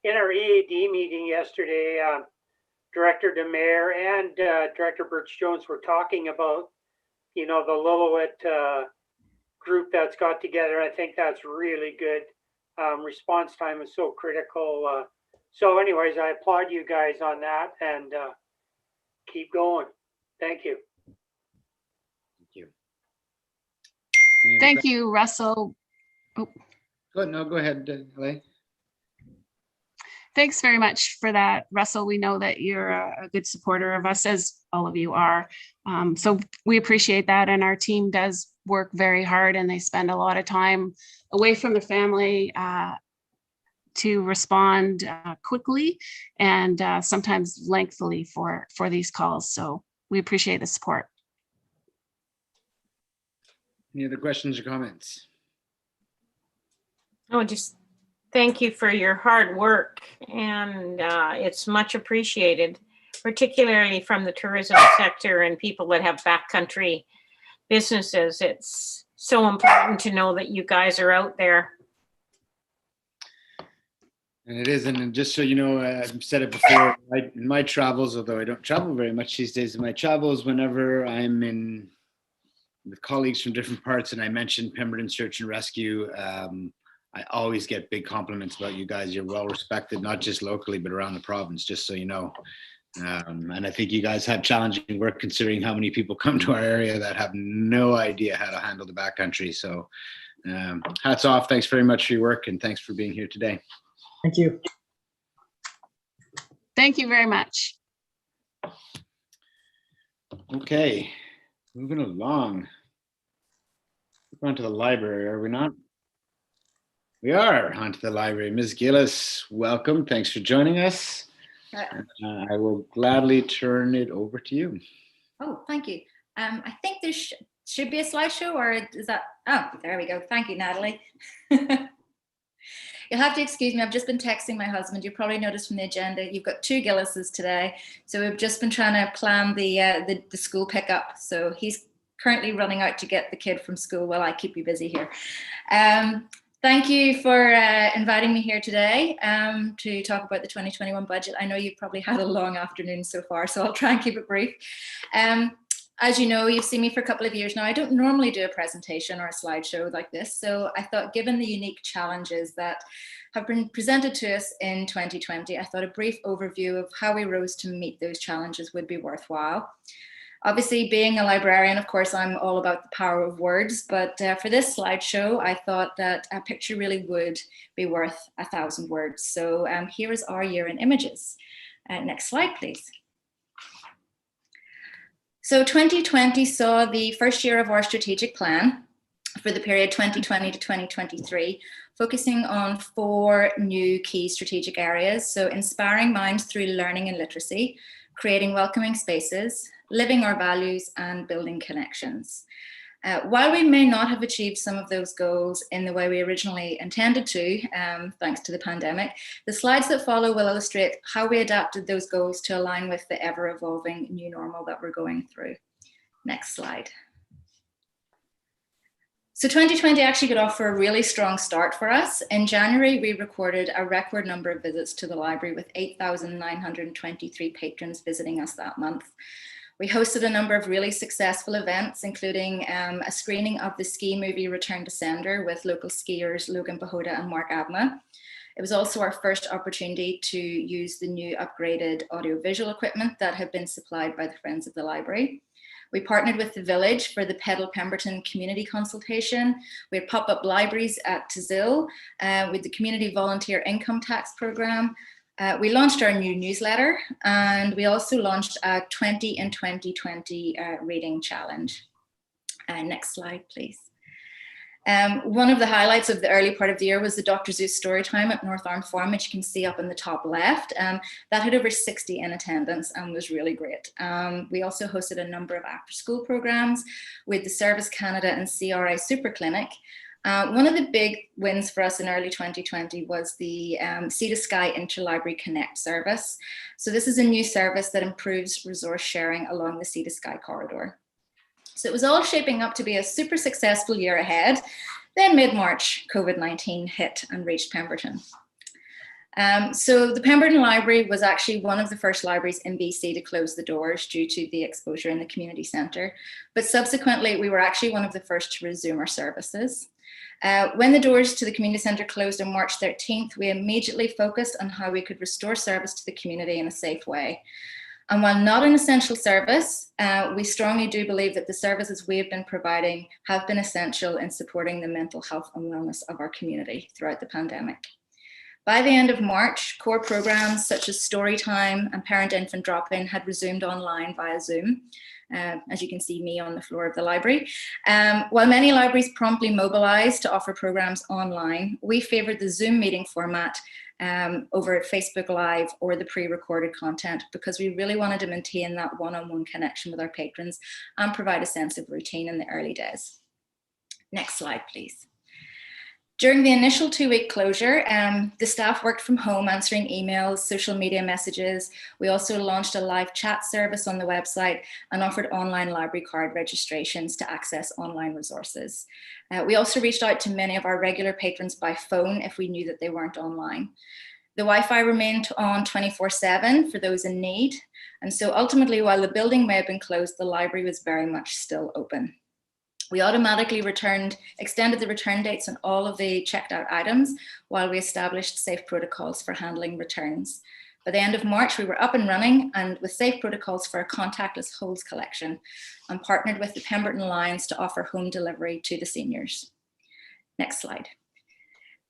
In our EAD meeting yesterday, Director Demare and Director Birch-Jones were talking about, the Lillooet group that's got together. I think that's really good. Response time is so critical. So anyways, I applaud you guys on that, and keep going. Thank you. Thank you, Russell. Oh. Go ahead, Leigh. Thanks very much for that, Russell. We know that you're a good supporter of us, as all of you are. So we appreciate that. And our team does work very hard, and they spend a lot of time away from their family to respond quickly and sometimes lengthily for these calls. So we appreciate the support. Any other questions or comments? Oh, just thank you for your hard work, and it's much appreciated, particularly from the tourism sector and people that have backcountry businesses. It's so important to know that you guys are out there. And it is, and just so you know, I've said it before, in my travels, although I don't travel very much these days, in my travels, whenever I'm in with colleagues from different parts and I mention Pemberton Search and Rescue, I always get big compliments about you guys. You're well respected, not just locally, but around the province, just so you know. And I think you guys have challenging work considering how many people come to our area that have no idea how to handle the backcountry. So hats off. Thanks very much for your work, and thanks for being here today. Thank you. Thank you very much. Okay, moving along. We're on to the library, are we not? We are on to the library. Ms. Gillis, welcome. Thanks for joining us. I will gladly turn it over to you. Oh, thank you. I think there should be a slideshow, or is that? Oh, there we go. Thank you, Natalie. You'll have to excuse me. I've just been texting my husband. You probably noticed from the agenda, you've got 2 Gillises today. So we've just been trying to plan the school pickup. So he's currently running out to get the kid from school while I keep you busy here. Thank you for inviting me here today to talk about the 2021 budget. I know you've probably had a long afternoon so far, so I'll try and keep it brief. As you know, you've seen me for a couple of years now. I don't normally do a presentation or a slideshow like this, so I thought, given the unique challenges that have been presented to us in 2020, I thought a brief overview of how we rose to meet those challenges would be worthwhile. Obviously, being a librarian, of course, I'm all about the power of words, but for this slideshow, I thought that a picture really would be worth 1,000 words. So here is our year in images. Next slide, please. So 2020 saw the first year of our strategic plan for the period 2020 to 2023, focusing on 4 new key strategic areas. So inspiring minds through learning and literacy, creating welcoming spaces, living our values, and building connections. While we may not have achieved some of those goals in the way we originally intended to, thanks to the pandemic, the slides that follow will illustrate how we adapted those goals to align with the ever-evolving new normal that we're going through. Next slide. So 2020 actually got off for a really strong start for us. In January, we recorded a record number of visits to the library with 8,923 patrons visiting us that month. We hosted a number of really successful events, including a screening of the ski movie Return to Sender with local skiers Logan Bahoda and Mark Abma. It was also our first opportunity to use the new upgraded audiovisual equipment that had been supplied by the Friends of the Library. We partnered with the Village for the Pedal Pemberton community consultation. We had pop-up libraries at Tazil with the Community Volunteer Income Tax Program. We launched our new newsletter, and we also launched a 20 in 2020 reading challenge. Next slide, please. One of the highlights of the early part of the year was the Dr. Seuss Storytime at North Arm Farm, which you can see up in the top left. That had over 60 in attendance and was really great. We also hosted a number of after-school programs with the Service Canada and CRI Super Clinic. One of the big wins for us in early 2020 was the Sea to Sky Interlibrary Connect service. So this is a new service that improves resource sharing along the Sea to Sky corridor. So it was all shaping up to be a super successful year ahead. Then mid-March, COVID-19 hit and reached Pemberton. So the Pemberton Library was actually one of the first libraries in BC to close the doors due to the exposure in the community centre. But subsequently, we were actually one of the first to resume our services. When the doors to the community centre closed on March 13th, we immediately focused on how we could restore service to the community in a safe way. And while not an essential service, we strongly do believe that the services we have been providing have been essential in supporting the mental health and wellness of our community throughout the pandemic. By the end of March, core programs such as Storytime and Parent-Infant Drop-In had resumed online via Zoom. As you can see me on the floor of the library. While many libraries promptly mobilized to offer programs online, we favored the Zoom meeting format over Facebook Live or the pre-recorded content because we really wanted to maintain that one-on-one connection with our patrons and provide a sense of routine in the early days. Next slide, please. During the initial 2-week closure, the staff worked from home answering emails, social media messages. We also launched a live chat service on the website and offered online library card registrations to access online resources. We also reached out to many of our regular patrons by phone if we knew that they weren't online. The Wi-Fi remained on 24/7 for those in need. And so ultimately, while the building may have been closed, the library was very much still open. We automatically extended the return dates on all of the checked out items while we established safe protocols for handling returns. By the end of March, we were up and running and with safe protocols for a contactless holds collection and partnered with the Pemberton Lions to offer home delivery to the seniors. Next slide.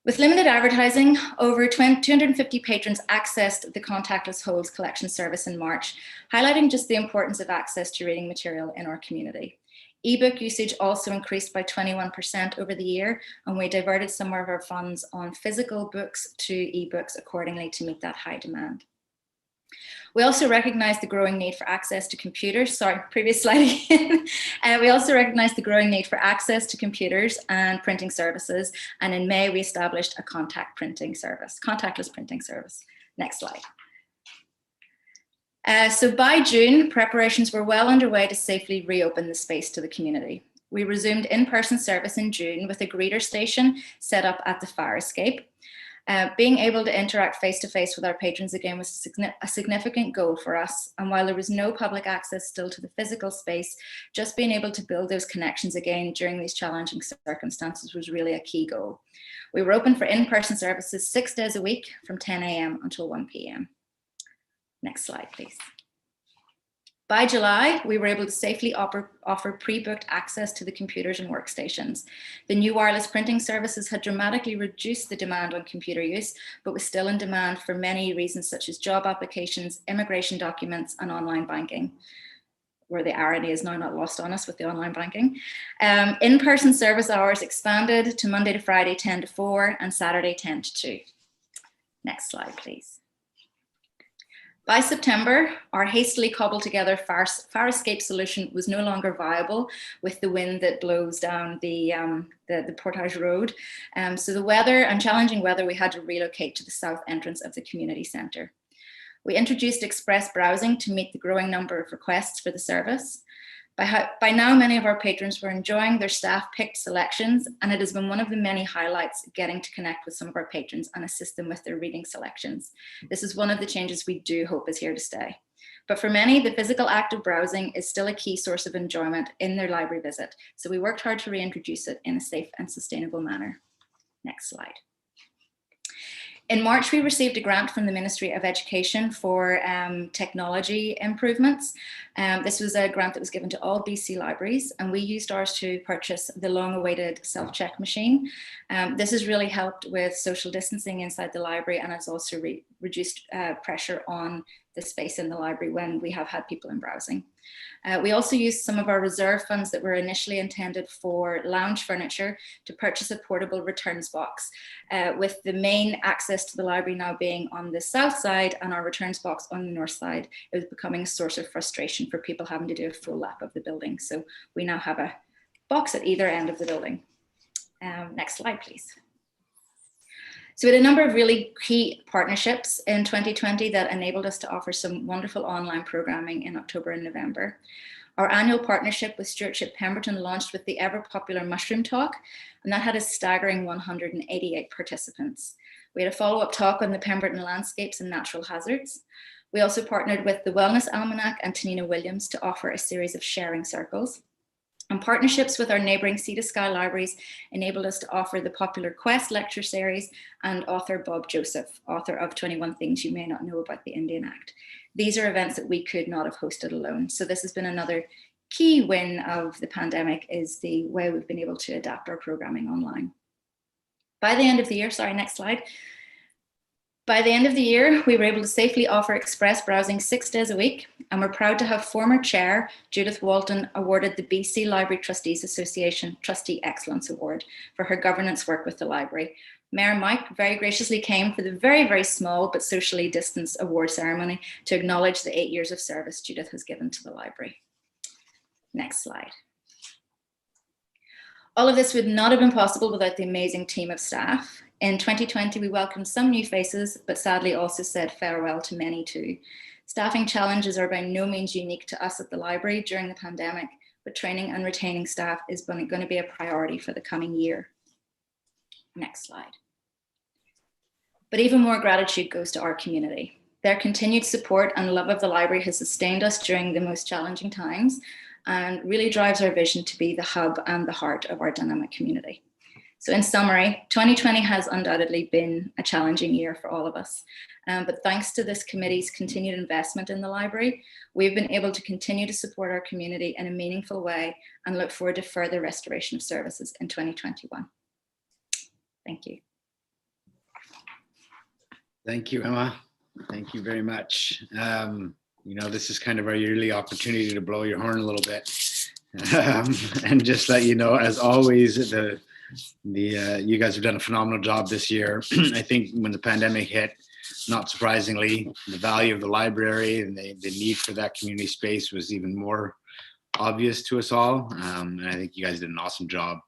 With limited advertising, over 250 patrons accessed the contactless holds collection service in March, highlighting just the importance of access to reading material in our community. Ebook usage also increased by 21% over the year, and we diverted some of our funds on physical books to ebooks accordingly to meet that high demand. We also recognize the growing need for access to computers. Sorry, previous slide again. We also recognize the growing need for access to computers and printing services. And in May, we established a contactless printing service. Next slide. So by June, preparations were well underway to safely reopen the space to the community. We resumed in-person service in June with a greeter station set up at the fire escape. Being able to interact face-to-face with our patrons again was a significant goal for us. And while there was no public access still to the physical space, just being able to build those connections again during these challenging circumstances was really a key goal. We were open for in-person services 6 days a week from 10 a.m. until 1 p.m. Next slide, please. By July, we were able to safely offer pre-booked access to the computers and workstations. The new wireless printing services had dramatically reduced the demand on computer use, but was still in demand for many reasons such as job applications, immigration documents, and online banking, where the irony is now not lost on us with the online banking. In-person service hours expanded to Monday to Friday 10 to 4 and Saturday 10 to 2. Next slide, please. By September, our hastily cobbled together fire escape solution was no longer viable with the wind that blows down the Portage Road. So the weather and challenging weather, we had to relocate to the south entrance of the community centre. We introduced express browsing to meet the growing number of requests for the service. By now, many of our patrons were enjoying their staff-picked selections, and it has been one of the many highlights getting to connect with some of our patrons and assist them with their reading selections. This is one of the changes we do hope is here to stay. But for many, the physical act of browsing is still a key source of enjoyment in their library visit, so we worked hard to reintroduce it in a safe and sustainable manner. Next slide. In March, we received a grant from the Ministry of Education for technology improvements. This was a grant that was given to all BC libraries, and we used ours to purchase the long-awaited self-check machine. This has really helped with social distancing inside the library, and has also reduced pressure on the space in the library when we have had people in browsing. We also used some of our reserve funds that were initially intended for lounge furniture to purchase a portable returns box, with the main access to the library now being on the south side and our returns box on the north side. It was becoming a source of frustration for people having to do a full lap of the building. So we now have a box at either end of the building. Next slide, please. So we had a number of really key partnerships in 2020 that enabled us to offer some wonderful online programming in October and November. Our annual partnership with Stewardship Pemberton launched with the ever popular Mushroom Talk, and that had a staggering 188 participants. We had a follow-up talk on the Pemberton landscapes and natural hazards. We also partnered with the Wellness Almanac and Tanina Williams to offer a series of sharing circles. And partnerships with our neighbouring Sea to Sky libraries enabled us to offer the popular Quest lecture series and author Bob Joseph, author of 21 Things You May Not Know About the Indian Act. These are events that we could not have hosted alone. So this has been another key win of the pandemic, is the way we've been able to adapt our programming online. By the end of the year, sorry, next slide. By the end of the year, we were able to safely offer express browsing 6 days a week, and we're proud to have former chair Judith Walton awarded the BC Library Trustees Association Trustee Excellence Award for her governance work with the library. Mayor Mike very graciously came for the very, very small but socially distanced award ceremony to acknowledge the 8 years of service Judith has given to the library. Next slide. All of this would not have been possible without the amazing team of staff. In 2020, we welcomed some new faces, but sadly also said farewell to many too. Staffing challenges are by no means unique to us at the library during the pandemic, but training and retaining staff is going to be a priority for the coming year. Next slide. But even more gratitude goes to our community. Their continued support and love of the library has sustained us during the most challenging times, and really drives our vision to be the hub and the heart of our dynamic community. So in summary, 2020 has undoubtedly been a challenging year for all of us. But thanks to this committee's continued investment in the library, we've been able to continue to support our community in a meaningful way and look forward to further restoration of services in 2021. Thank you. Thank you, Emma. Thank you very much. You know, this is kind of our yearly opportunity to blow your horn a little bit. And just let you know, as always, you guys have done a phenomenal job this year. I think when the pandemic hit, not surprisingly, the value of the library and the need for that community space was even more obvious to us all. And I think you guys did an awesome job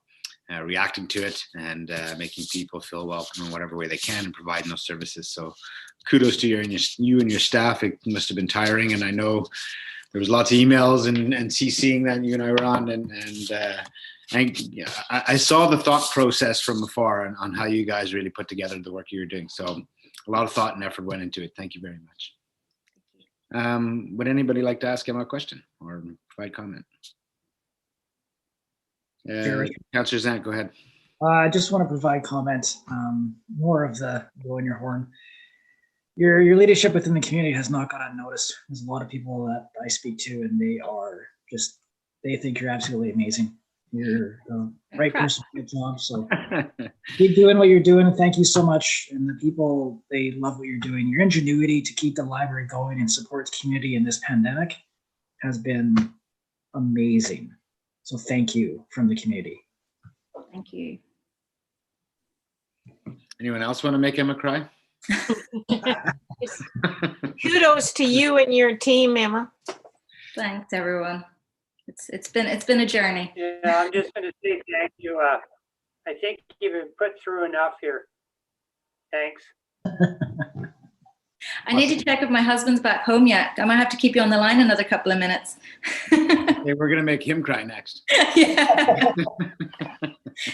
reacting to it and making people feel welcome in whatever way they can and providing those services. So kudos to you and your staff. It must have been tiring, and I know there was lots of emails and CCing that you and I were on, and I saw the thought process from afar on how you guys really put together the work you were doing. So a lot of thought and effort went into it. Thank you very much. Would anybody like to ask Emma a question or provide comment? Councillor Zant, go ahead. I just want to provide comment, more of the blowing your horn. Your leadership within the community has not gone unnoticed. There's a lot of people that I speak to, and they think you're absolutely amazing. You're the right person for your job, so keep doing what you're doing. Thank you so much. And the people, they love what you're doing. Your ingenuity to keep the library going and support the community in this pandemic has been amazing. So thank you from the community. Thank you. Anyone else want to make Emma cry? Kudos to you and your team, Emma. Thanks, everyone. It's been a journey. Yeah, I'm just going to say thank you. I think you've been put through enough here. Thanks. I need to check if my husband's back home yet. I might have to keep you on the line another couple of minutes. Okay, we're gonna make him cry next. Yeah.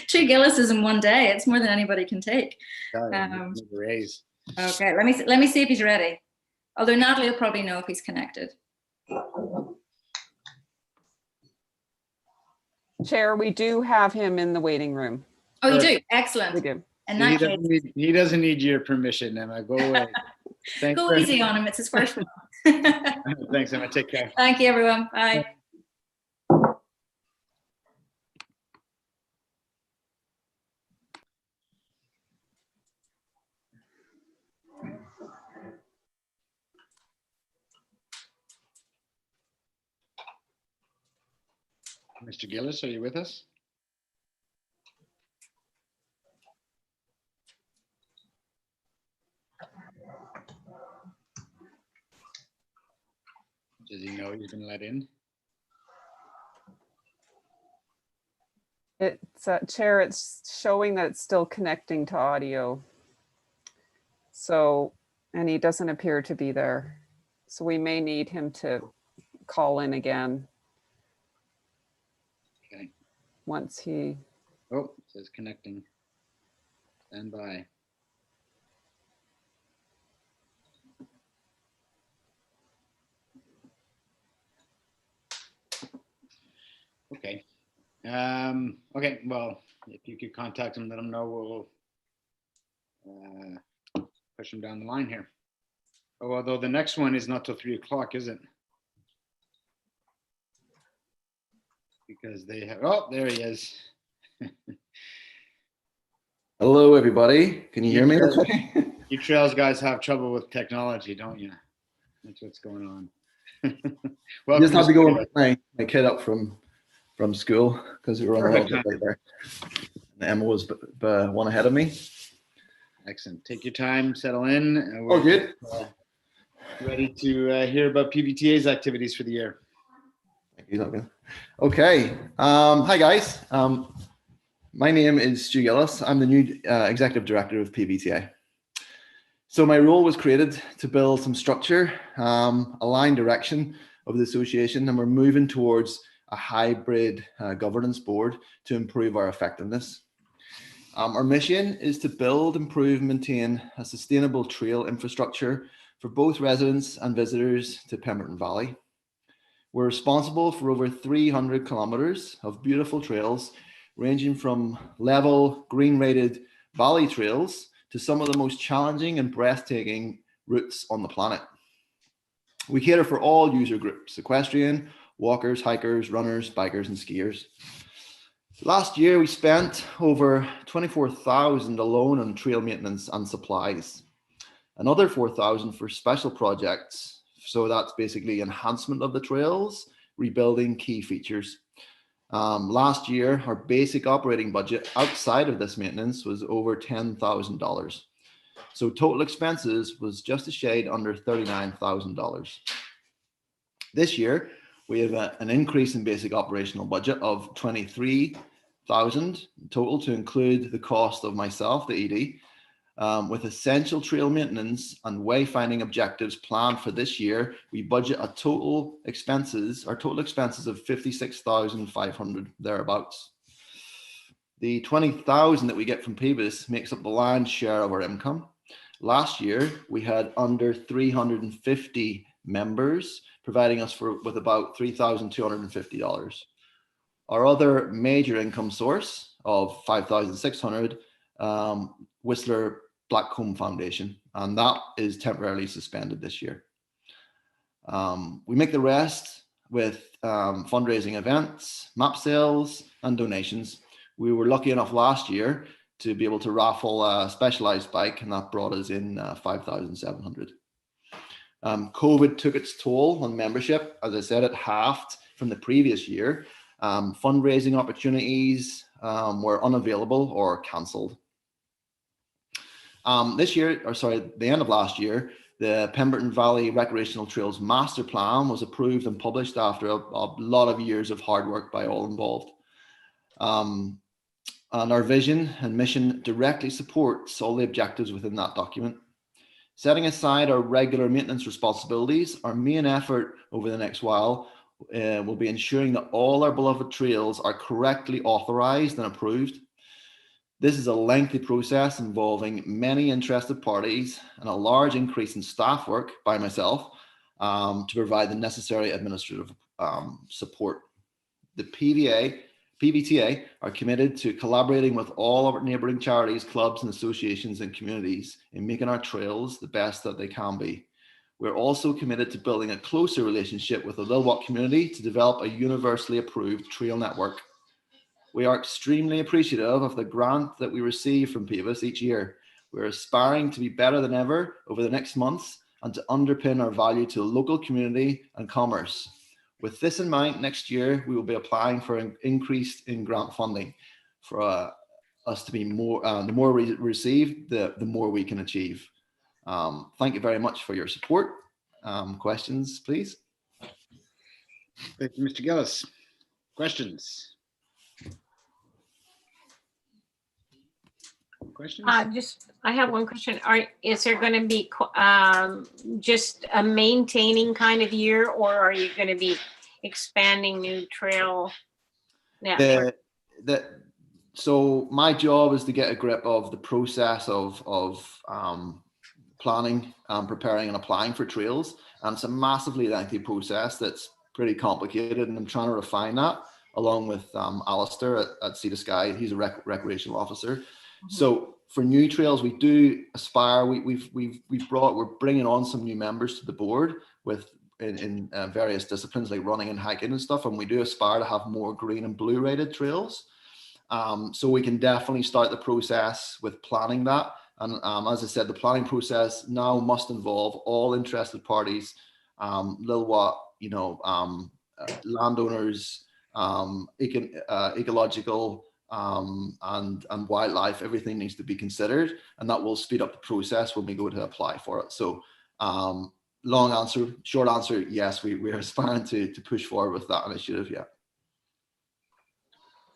2 Gillises in one day. It's more than anybody can take. Raise. Okay, let me see if he's ready. Although Natalie will probably know if he's connected. Chair, we do have him in the waiting room. Oh, you do? Excellent. We do. In that case, He doesn't need your permission, Emma. Go away. Thanks go easy on him. It's his first one. Thanks, Emma. Take care. Thank you, everyone. Bye. Mr. Gillis, are you with us? Does he know he's been let in? It's Chair, it's showing that it's still connecting to audio. So, and he doesn't appear to be there. So we may need him to call in again. Okay. Once he. Oh, it says connecting. Stand by. Okay. Okay, well, if you could contact him, let him know, we'll push him down the line here. Oh, although the next one is not till 3 o'clock, is it? Because they have, oh, there he is. Hello, everybody. Can you hear me okay? You trails guys have trouble with technology, don't you? That's what's going on. I just had to go and pick my kid up from school because we were on a little bit late there. And Emma was one ahead of me. Excellent. Take your time, settle in. And we're good. Ready to hear about PBTA's activities for the year. Thank you, Duncan. Okay. Hi, guys. My name is Stu Gillis. I'm the new Executive Director of PBTA. So my role was created to build some structure, align direction of the association, and we're moving towards a hybrid governance board to improve our effectiveness. Our mission is to build, improve, and maintain a sustainable trail infrastructure for both residents and visitors to Pemberton Valley. We're responsible for over 300 kilometers of beautiful trails, ranging from level, green-rated valley trails to some of the most challenging and breathtaking routes on the planet. We cater for all user groups: equestrian, walkers, hikers, runners, bikers, and skiers. Last year, we spent over 24,000 alone on trail maintenance and supplies. Another 4,000 for special projects. So that's basically enhancement of the trails, rebuilding key features. Last year, our basic operating budget outside of this maintenance was over $10,000. So total expenses was just a shade under $39,000. This year, we have an increase in basic operational budget of $23,000 total to include the cost of myself, the ED, with essential trail maintenance and wayfinding objectives planned for this year. We budget our total expenses of $56,500 thereabouts. The $20,000 that we get from PBIS makes up the lion's share of our income. Last year, we had under 350 members, providing us with about $3,250. Our other major income source of $5,600, Whistler Blackcomb Foundation, and that is temporarily suspended this year. We make the rest with fundraising events, map sales, and donations. We were lucky enough last year to be able to raffle a specialized bike, and that brought us in $5,700. COVID took its toll on membership. As I said, it halved from the previous year. Fundraising opportunities were unavailable or cancelled. This year, or sorry, the end of last year, the Pemberton Valley Recreational Trails Master Plan was approved and published after a lot of years of hard work by all involved. And our vision and mission directly supports all the objectives within that document. Setting aside our regular maintenance responsibilities, our main effort over the next while will be ensuring that all our beloved trails are correctly authorized and approved. This is a lengthy process involving many interested parties and a large increase in staff work by myself to provide the necessary administrative support. The PVTA are committed to collaborating with all our neighbouring charities, clubs and associations and communities in making our trails the best that they can be. We're also committed to building a closer relationship with the Lillooet community to develop a universally approved trail network. We are extremely appreciative of the grant that we receive from PEVIS each year. We're aspiring to be better than ever over the next months and to underpin our value to the local community and commerce. With this in mind, next year, we will be applying for an increase in grant funding for us to be more, the more we receive, the more we can achieve. Thank you very much for your support. Questions, please. Thank you, Mr. Gillis. Questions? Questions? I have one question. Is there going to be just a maintaining kind of year, or are you going to be expanding new trail network? So my job is to get a grip of the process of planning, preparing and applying for trails. And it's a massively lengthy process that's pretty complicated, and I'm trying to refine that along with Alistair at Sea to Sky. He's a recreational officer. So for new trails, we do aspire. We're bringing on some new members to the board in various disciplines like running and hiking and stuff, and we do aspire to have more green and blue rated trails. So we can definitely start the process with planning that. And as I said, the planning process now must involve all interested parties, Lillooet, landowners, ecological. And wildlife, everything needs to be considered, and that will speed up the process when we go to apply for it. So long answer, short answer, yes, we're aspiring to push forward with that initiative. Yeah.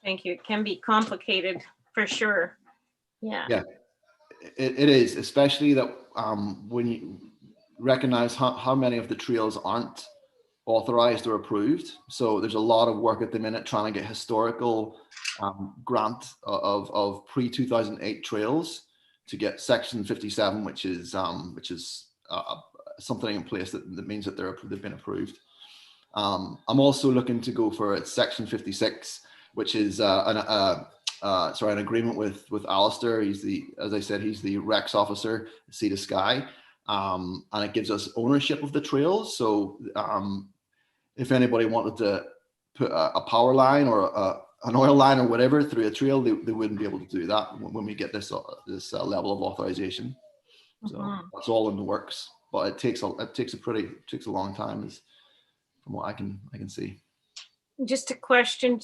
Thank you. It can be complicated for sure. Yeah. Yeah, it is, especially that when you recognize how many of the trails aren't authorized or approved. So there's a lot of work at the minute trying to get historical grant of pre-2008 trails to get section 57, which is something in place that means that they've been approved. I'm also looking to go for section 56, which is an agreement with Alistair. As I said, he's the Rex officer, Sea to Sky, and it gives us ownership of the trails. So if anybody wanted to put a power line or an oil line or whatever through a trail, they wouldn't be able to do that when we get this level of authorization. So that's all in the works, but it takes a long time, from what I can see. Just a question: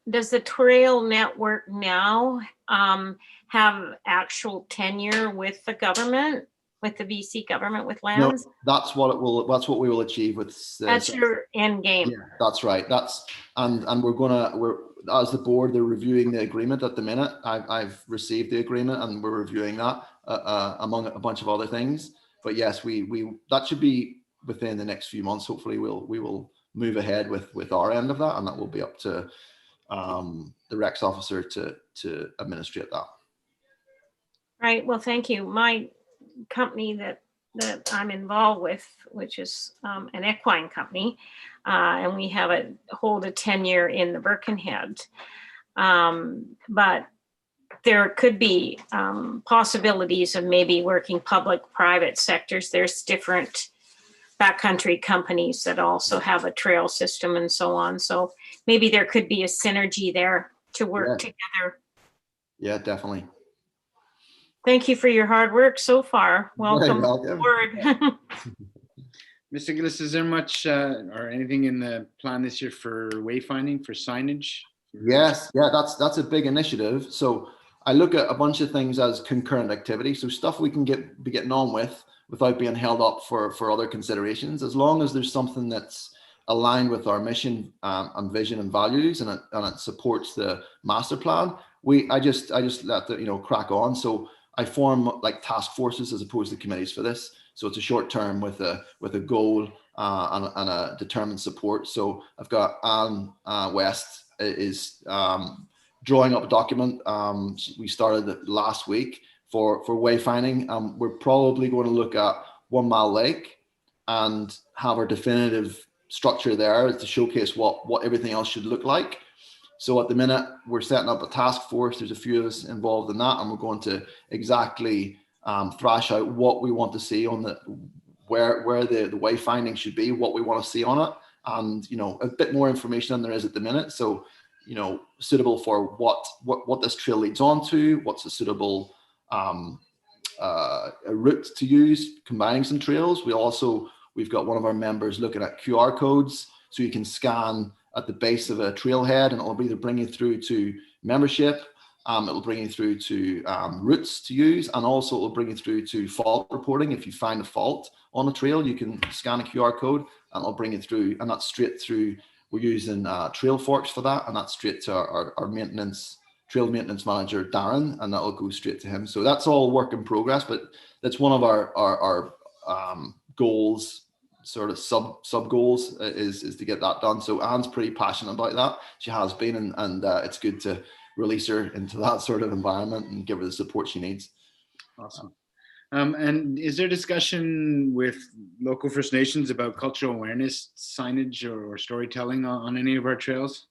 does the trail network now have actual tenure with the government, with the BC government, with lands? No, that's what we will achieve with. That's your end game. Yeah, that's right. And we're as the board, they're reviewing the agreement at the minute. I've received the agreement and we're reviewing that among a bunch of other things. But yes, that should be within the next few months. Hopefully, we will move ahead with our end of that, and that will be up to the Rex officer to administrate that. Right. Well, thank you. My company that I'm involved with, which is an equine company, and we hold a tenure in the Birkenhead. But there could be possibilities of maybe working public-private sectors. There's different backcountry companies that also have a trail system and so on. So maybe there could be a synergy there to work together. Yeah, definitely. Thank you for your hard work so far. Welcome aboard. Mr. Gillis, is there much or anything in the plan this year for wayfinding, for signage? Yes, yeah, that's a big initiative. So I look at a bunch of things as concurrent activity. So stuff we can be getting on with without being held up for other considerations. As long as there's something that's aligned with our mission and vision and values, and it supports the master plan, I just let the, crack on. So I form like task forces as opposed to committees for this. So it's a short term with a goal and a determined support. So I've got Anne West is drawing up a document. We started it last week for wayfinding. We're probably going to look at 1 Mile Lake and have our definitive structure there to showcase what everything else should look like. So at the minute, we're setting up a task force. There's a few of us involved in that, and we're going to exactly thrash out what we want to see on where the wayfinding should be, what we want to see on it, and a bit more information than there is at the minute. So suitable for what this trail leads on to, what's a suitable a route to use, combining some trails. We've got one of our members looking at QR codes, so you can scan at the base of a trailhead, and it'll either bring you through to membership, it'll bring you through to routes to use, and also it'll bring you through to fault reporting. If you find a fault on a trail, you can scan a QR code and it'll bring you through, and that's straight through. We're using Trail Forks for that, and that's straight to our trail maintenance manager, Darren, and that'll go straight to him. So that's all work in progress, but that's one of our goals, sort of sub goals, is to get that done. So Anne's pretty passionate about that. She has been, and it's good to release her into that sort of environment and give her the support she needs. Awesome. And is there discussion with local First Nations about cultural awareness signage or storytelling on any of our trails?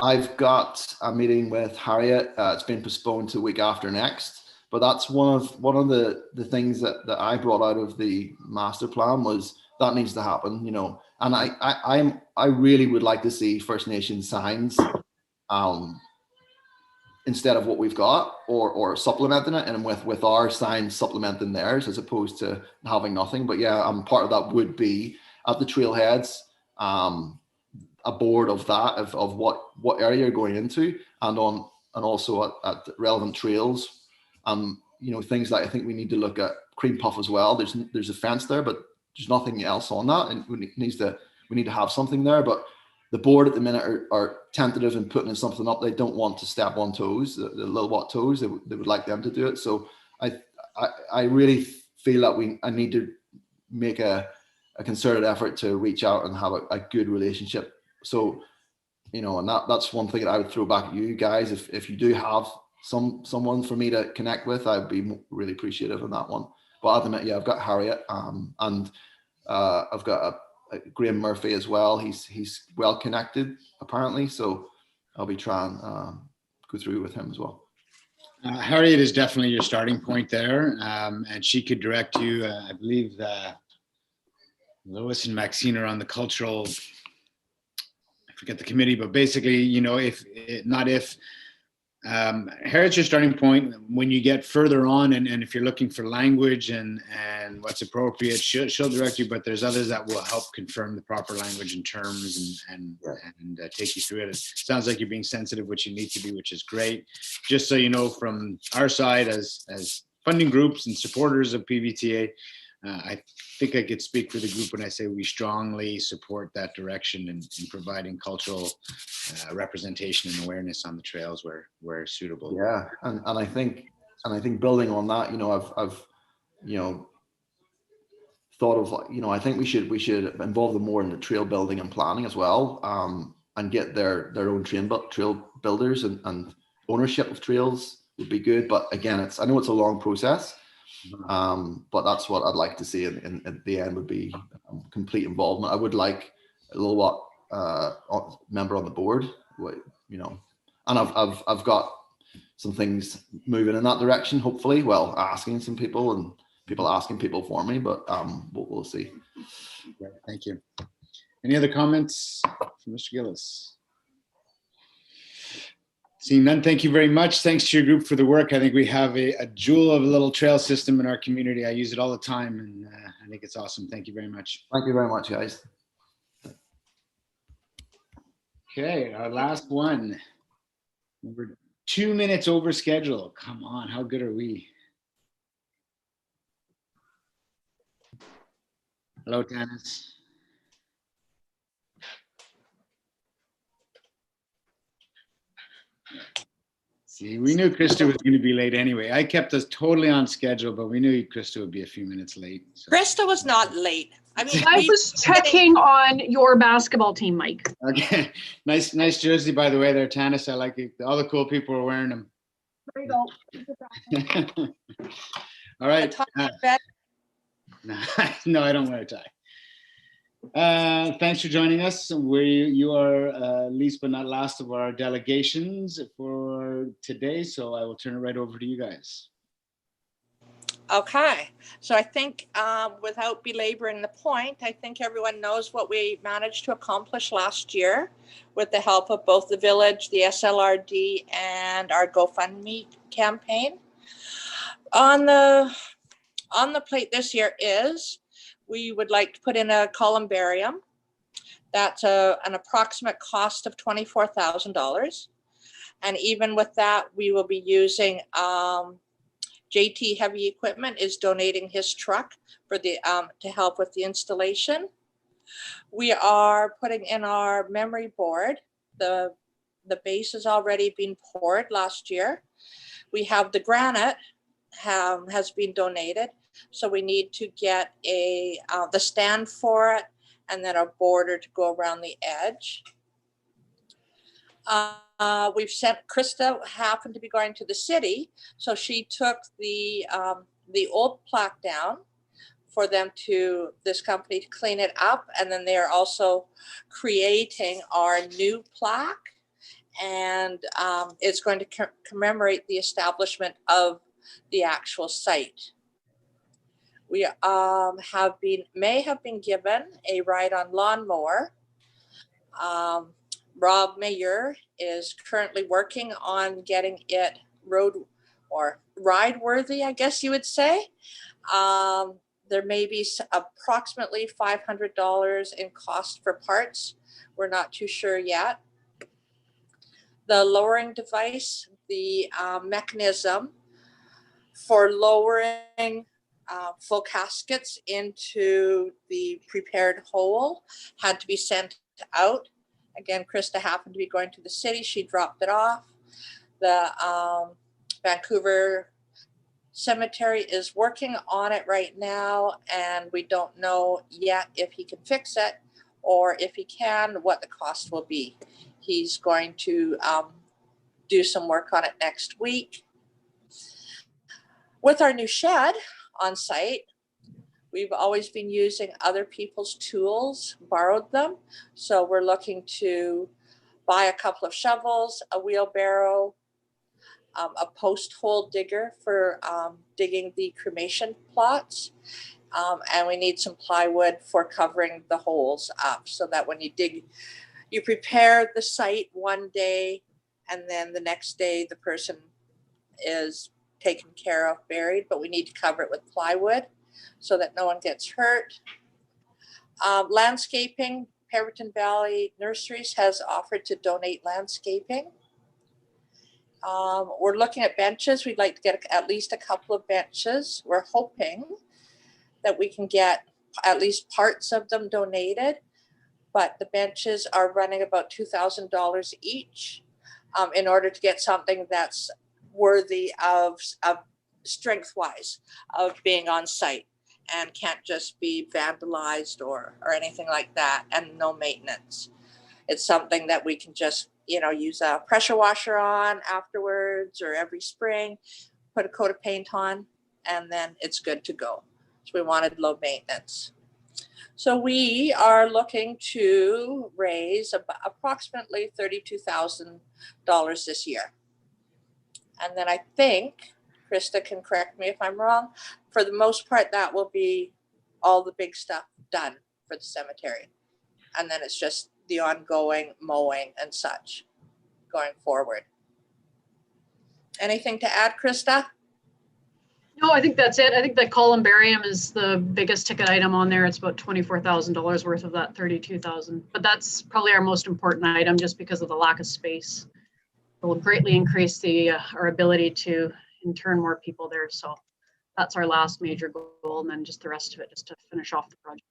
I've got a meeting with Harriet. It's been postponed to the week after next, but that's one of the things that I brought out of the master plan was that needs to happen, and I really would like to see First Nation signs instead of what we've got, or supplementing it, and with our signs supplementing theirs as opposed to having nothing. But yeah, part of that would be at the trailheads, a board of that of what area you're going into, and also at relevant trails, things like I think we need to look at Cream Puff as well. There's a fence there, but there's nothing else on that, and we need to have something there. But the board at the minute are tentative in putting something up. They don't want to step on toes, the Lillooet toes. They would like them to do it. So I really feel that I need to make a concerted effort to reach out and have a good relationship. So, and that's one thing that I would throw back at you guys. If you do have someone for me to connect with, I'd be really appreciative on that one. But at the minute, yeah, I've got Harriet, and I've got Graham Murphy as well. He's well connected apparently, so I'll be trying go through with him as well. Harriet is definitely your starting point there, and she could direct you. I believe Lois and Maxine are on the cultural. I forget the committee, but basically, Harriet's your starting point. When you get further on, and if you're looking for language and what's appropriate, she'll direct you, but there's others that will help confirm the proper language and terms and take you through it. It sounds like you're being sensitive, which you need to be, which is great. Just so you know, from our side as funding groups and supporters of PVTA, I think I could speak for the group when I say we strongly support that direction in providing cultural representation and awareness on the trails where suitable. Yeah, and I think building on that, I've thought of I think we should involve them more in the trail building and planning as well, and get their own trail builders and ownership of trails would be good. But again, I know it's a long process. But that's what I'd like to see at the end would be complete involvement. I would like a Lillooet member on the board, and I've got some things moving in that direction. Hopefully, asking some people and people asking people for me, but we'll see. Great, thank you. Any other comments from Mr. Gillis? Seeing none, thank you very much. Thanks to your group for the work. I think we have a jewel of a little trail system in our community. I use it all the time, and I think it's awesome. Thank you very much. Thank you very much, guys. Okay, our last one. 2 minutes over schedule. Come on, how good are we? Hello, Tanis. See, we knew Krista was going to be late anyway. I kept us totally on schedule, but we knew Krista would be a few minutes late. So. Krista was not late. I mean, I was checking on your basketball team, Mike. Okay, nice jersey, by the way, there, Tanis. I like it. All the cool people were wearing them. There you go. All right. No, I don't wear a tie. Thanks for joining us. You are least but not last of our delegations for today, so I will turn it right over to you guys. Okay, so I think without belaboring the point, I think everyone knows what we managed to accomplish last year with the help of both the village, the SLRD, and our GoFundMe campaign. On the plate this year is we would like to put in a columbarium. That's an approximate cost of $24,000. And even with that, we will be using JT Heavy Equipment is donating his truck for the to help with the installation. We are putting in our memory board. The base has already been poured last year. We have the granite has been donated, so we need to get the stand for it and then a border to go around the edge. We've sent Krista happened to be going to the city, so she took the old plaque down for them to this company to clean it up, and then they are also creating our new plaque, and it's going to commemorate the establishment of the actual site. We may have been given a ride-on lawnmower. Rob Mayer is currently working on getting it road or ride worthy, I guess you would say. There may be approximately $500 in cost for parts. We're not too sure yet. The lowering device, the mechanism for lowering full caskets into the prepared hole had to be sent out. Again, Krista happened to be going to the city. She dropped it off. The Vancouver Cemetery is working on it right now, and we don't know yet if he can fix it, or if he can, what the cost will be. He's going to do some work on it next week. With our new shed on site, we've always been using other people's tools, borrowed them. So we're looking to buy a couple of shovels, a wheelbarrow, a post hole digger for digging the cremation plots. And we need some plywood for covering the holes up so that when you dig, you prepare the site one day, and then the next day the person is taken care of, buried, but we need to cover it with plywood so that no one gets hurt. Landscaping, Pemberton Valley Nurseries has offered to donate landscaping. We're looking at benches. We'd like to get at least a couple of benches. We're hoping that we can get at least parts of them donated, but the benches are running about $2,000 each in order to get something that's worthy of strength-wise of being on site and can't just be vandalized or anything like that, and no maintenance. It's something that we can just, use a pressure washer on afterwards or every spring, put a coat of paint on, and then it's good to go. So we wanted low maintenance. So we are looking to raise approximately $32,000 this year. And then I think, Krista can correct me if I'm wrong, for the most part, that will be all the big stuff done for the cemetery. And then it's just the ongoing mowing and such going forward. Anything to add, Krista? No, I think that's it. I think that columbarium is the biggest ticket item on there. It's about $24,000 worth of that $32,000. But that's probably our most important item just because of the lack of space will greatly increase our ability to intern more people there. So that's our last major goal, and then just the rest of it just to finish off the project.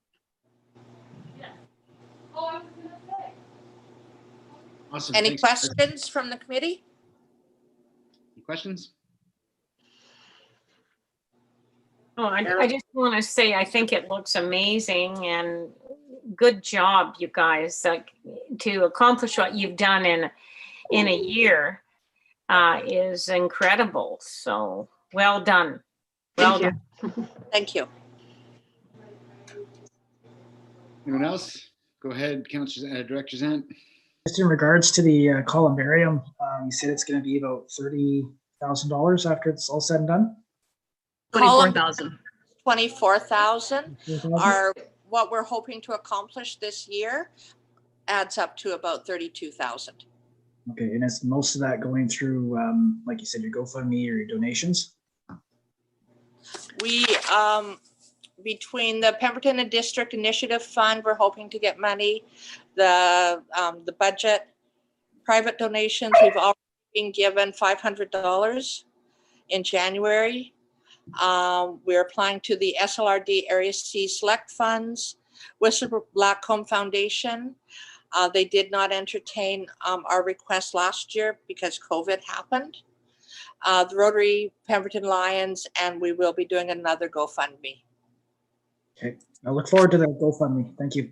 Awesome. Any Thanks. questions from the committee? Any questions? Oh, I just want to say, I think it looks amazing and good job, you guys, like, to accomplish what you've done in a year is incredible. So well done. Well done. Thank you. Anyone else? Go ahead, Councillor, Director Zant. Just in regards to the columbarium, you said it's going to be about $30,000 after it's all said and done? 24,000. 24,000 are what we're hoping to accomplish this year, adds up to about 32,000. Okay, and is most of that going through, like you said, your GoFundMe or your donations? We, between the Pemberton and District Initiative Fund, we're hoping to get money. The budget, private donations, we've already been given $500 in January. We're applying to the SLRD Area C Select Funds, Whistler Blackcomb Foundation. They did not entertain our request last year because COVID happened. The Rotary Pemberton Lions, and we will be doing another GoFundMe. Okay, I look forward to that GoFundMe. Thank you.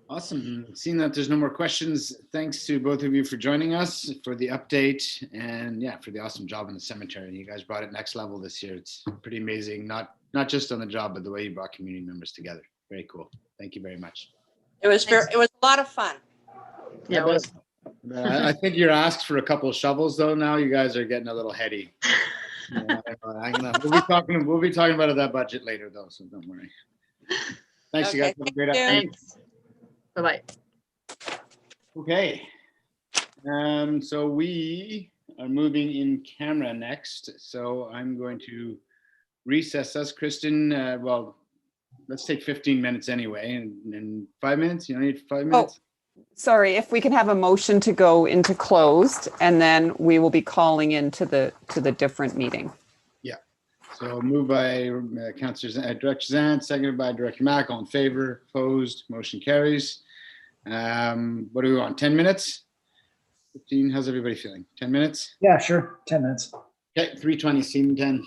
Awesome. Seeing that there's no more questions, thanks to both of you for joining us for the update and yeah, for the awesome job in the cemetery. You guys brought it next level this year. It's pretty amazing, not just on the job, but the way you brought community members together. Very cool. Thank you very much. It was a lot of fun. Yeah, it was. I think you're asked for a couple of shovels though. Now you guys are getting a little heady. Yeah, we'll be talking about that budget later though, so don't worry. Thanks, Okay, you guys. Have a great afternoon. Thanks. Bye-bye. Okay. So we are moving in camera next. So I'm going to recess us. Kristen, well, let's take 15 minutes anyway. And 5 minutes? You don't need 5 minutes? Oh, sorry. If we can have a motion to go into closed, and then we will be calling into the different meeting. Yeah. So moved by Councillor Director Zant, seconded by Director Mack. All in favor? Opposed? Motion carries. What do we want? 10 minutes? 15? How's everybody feeling? 10 minutes? Yeah, sure. 10 minutes. Okay, 3:20, scene 10.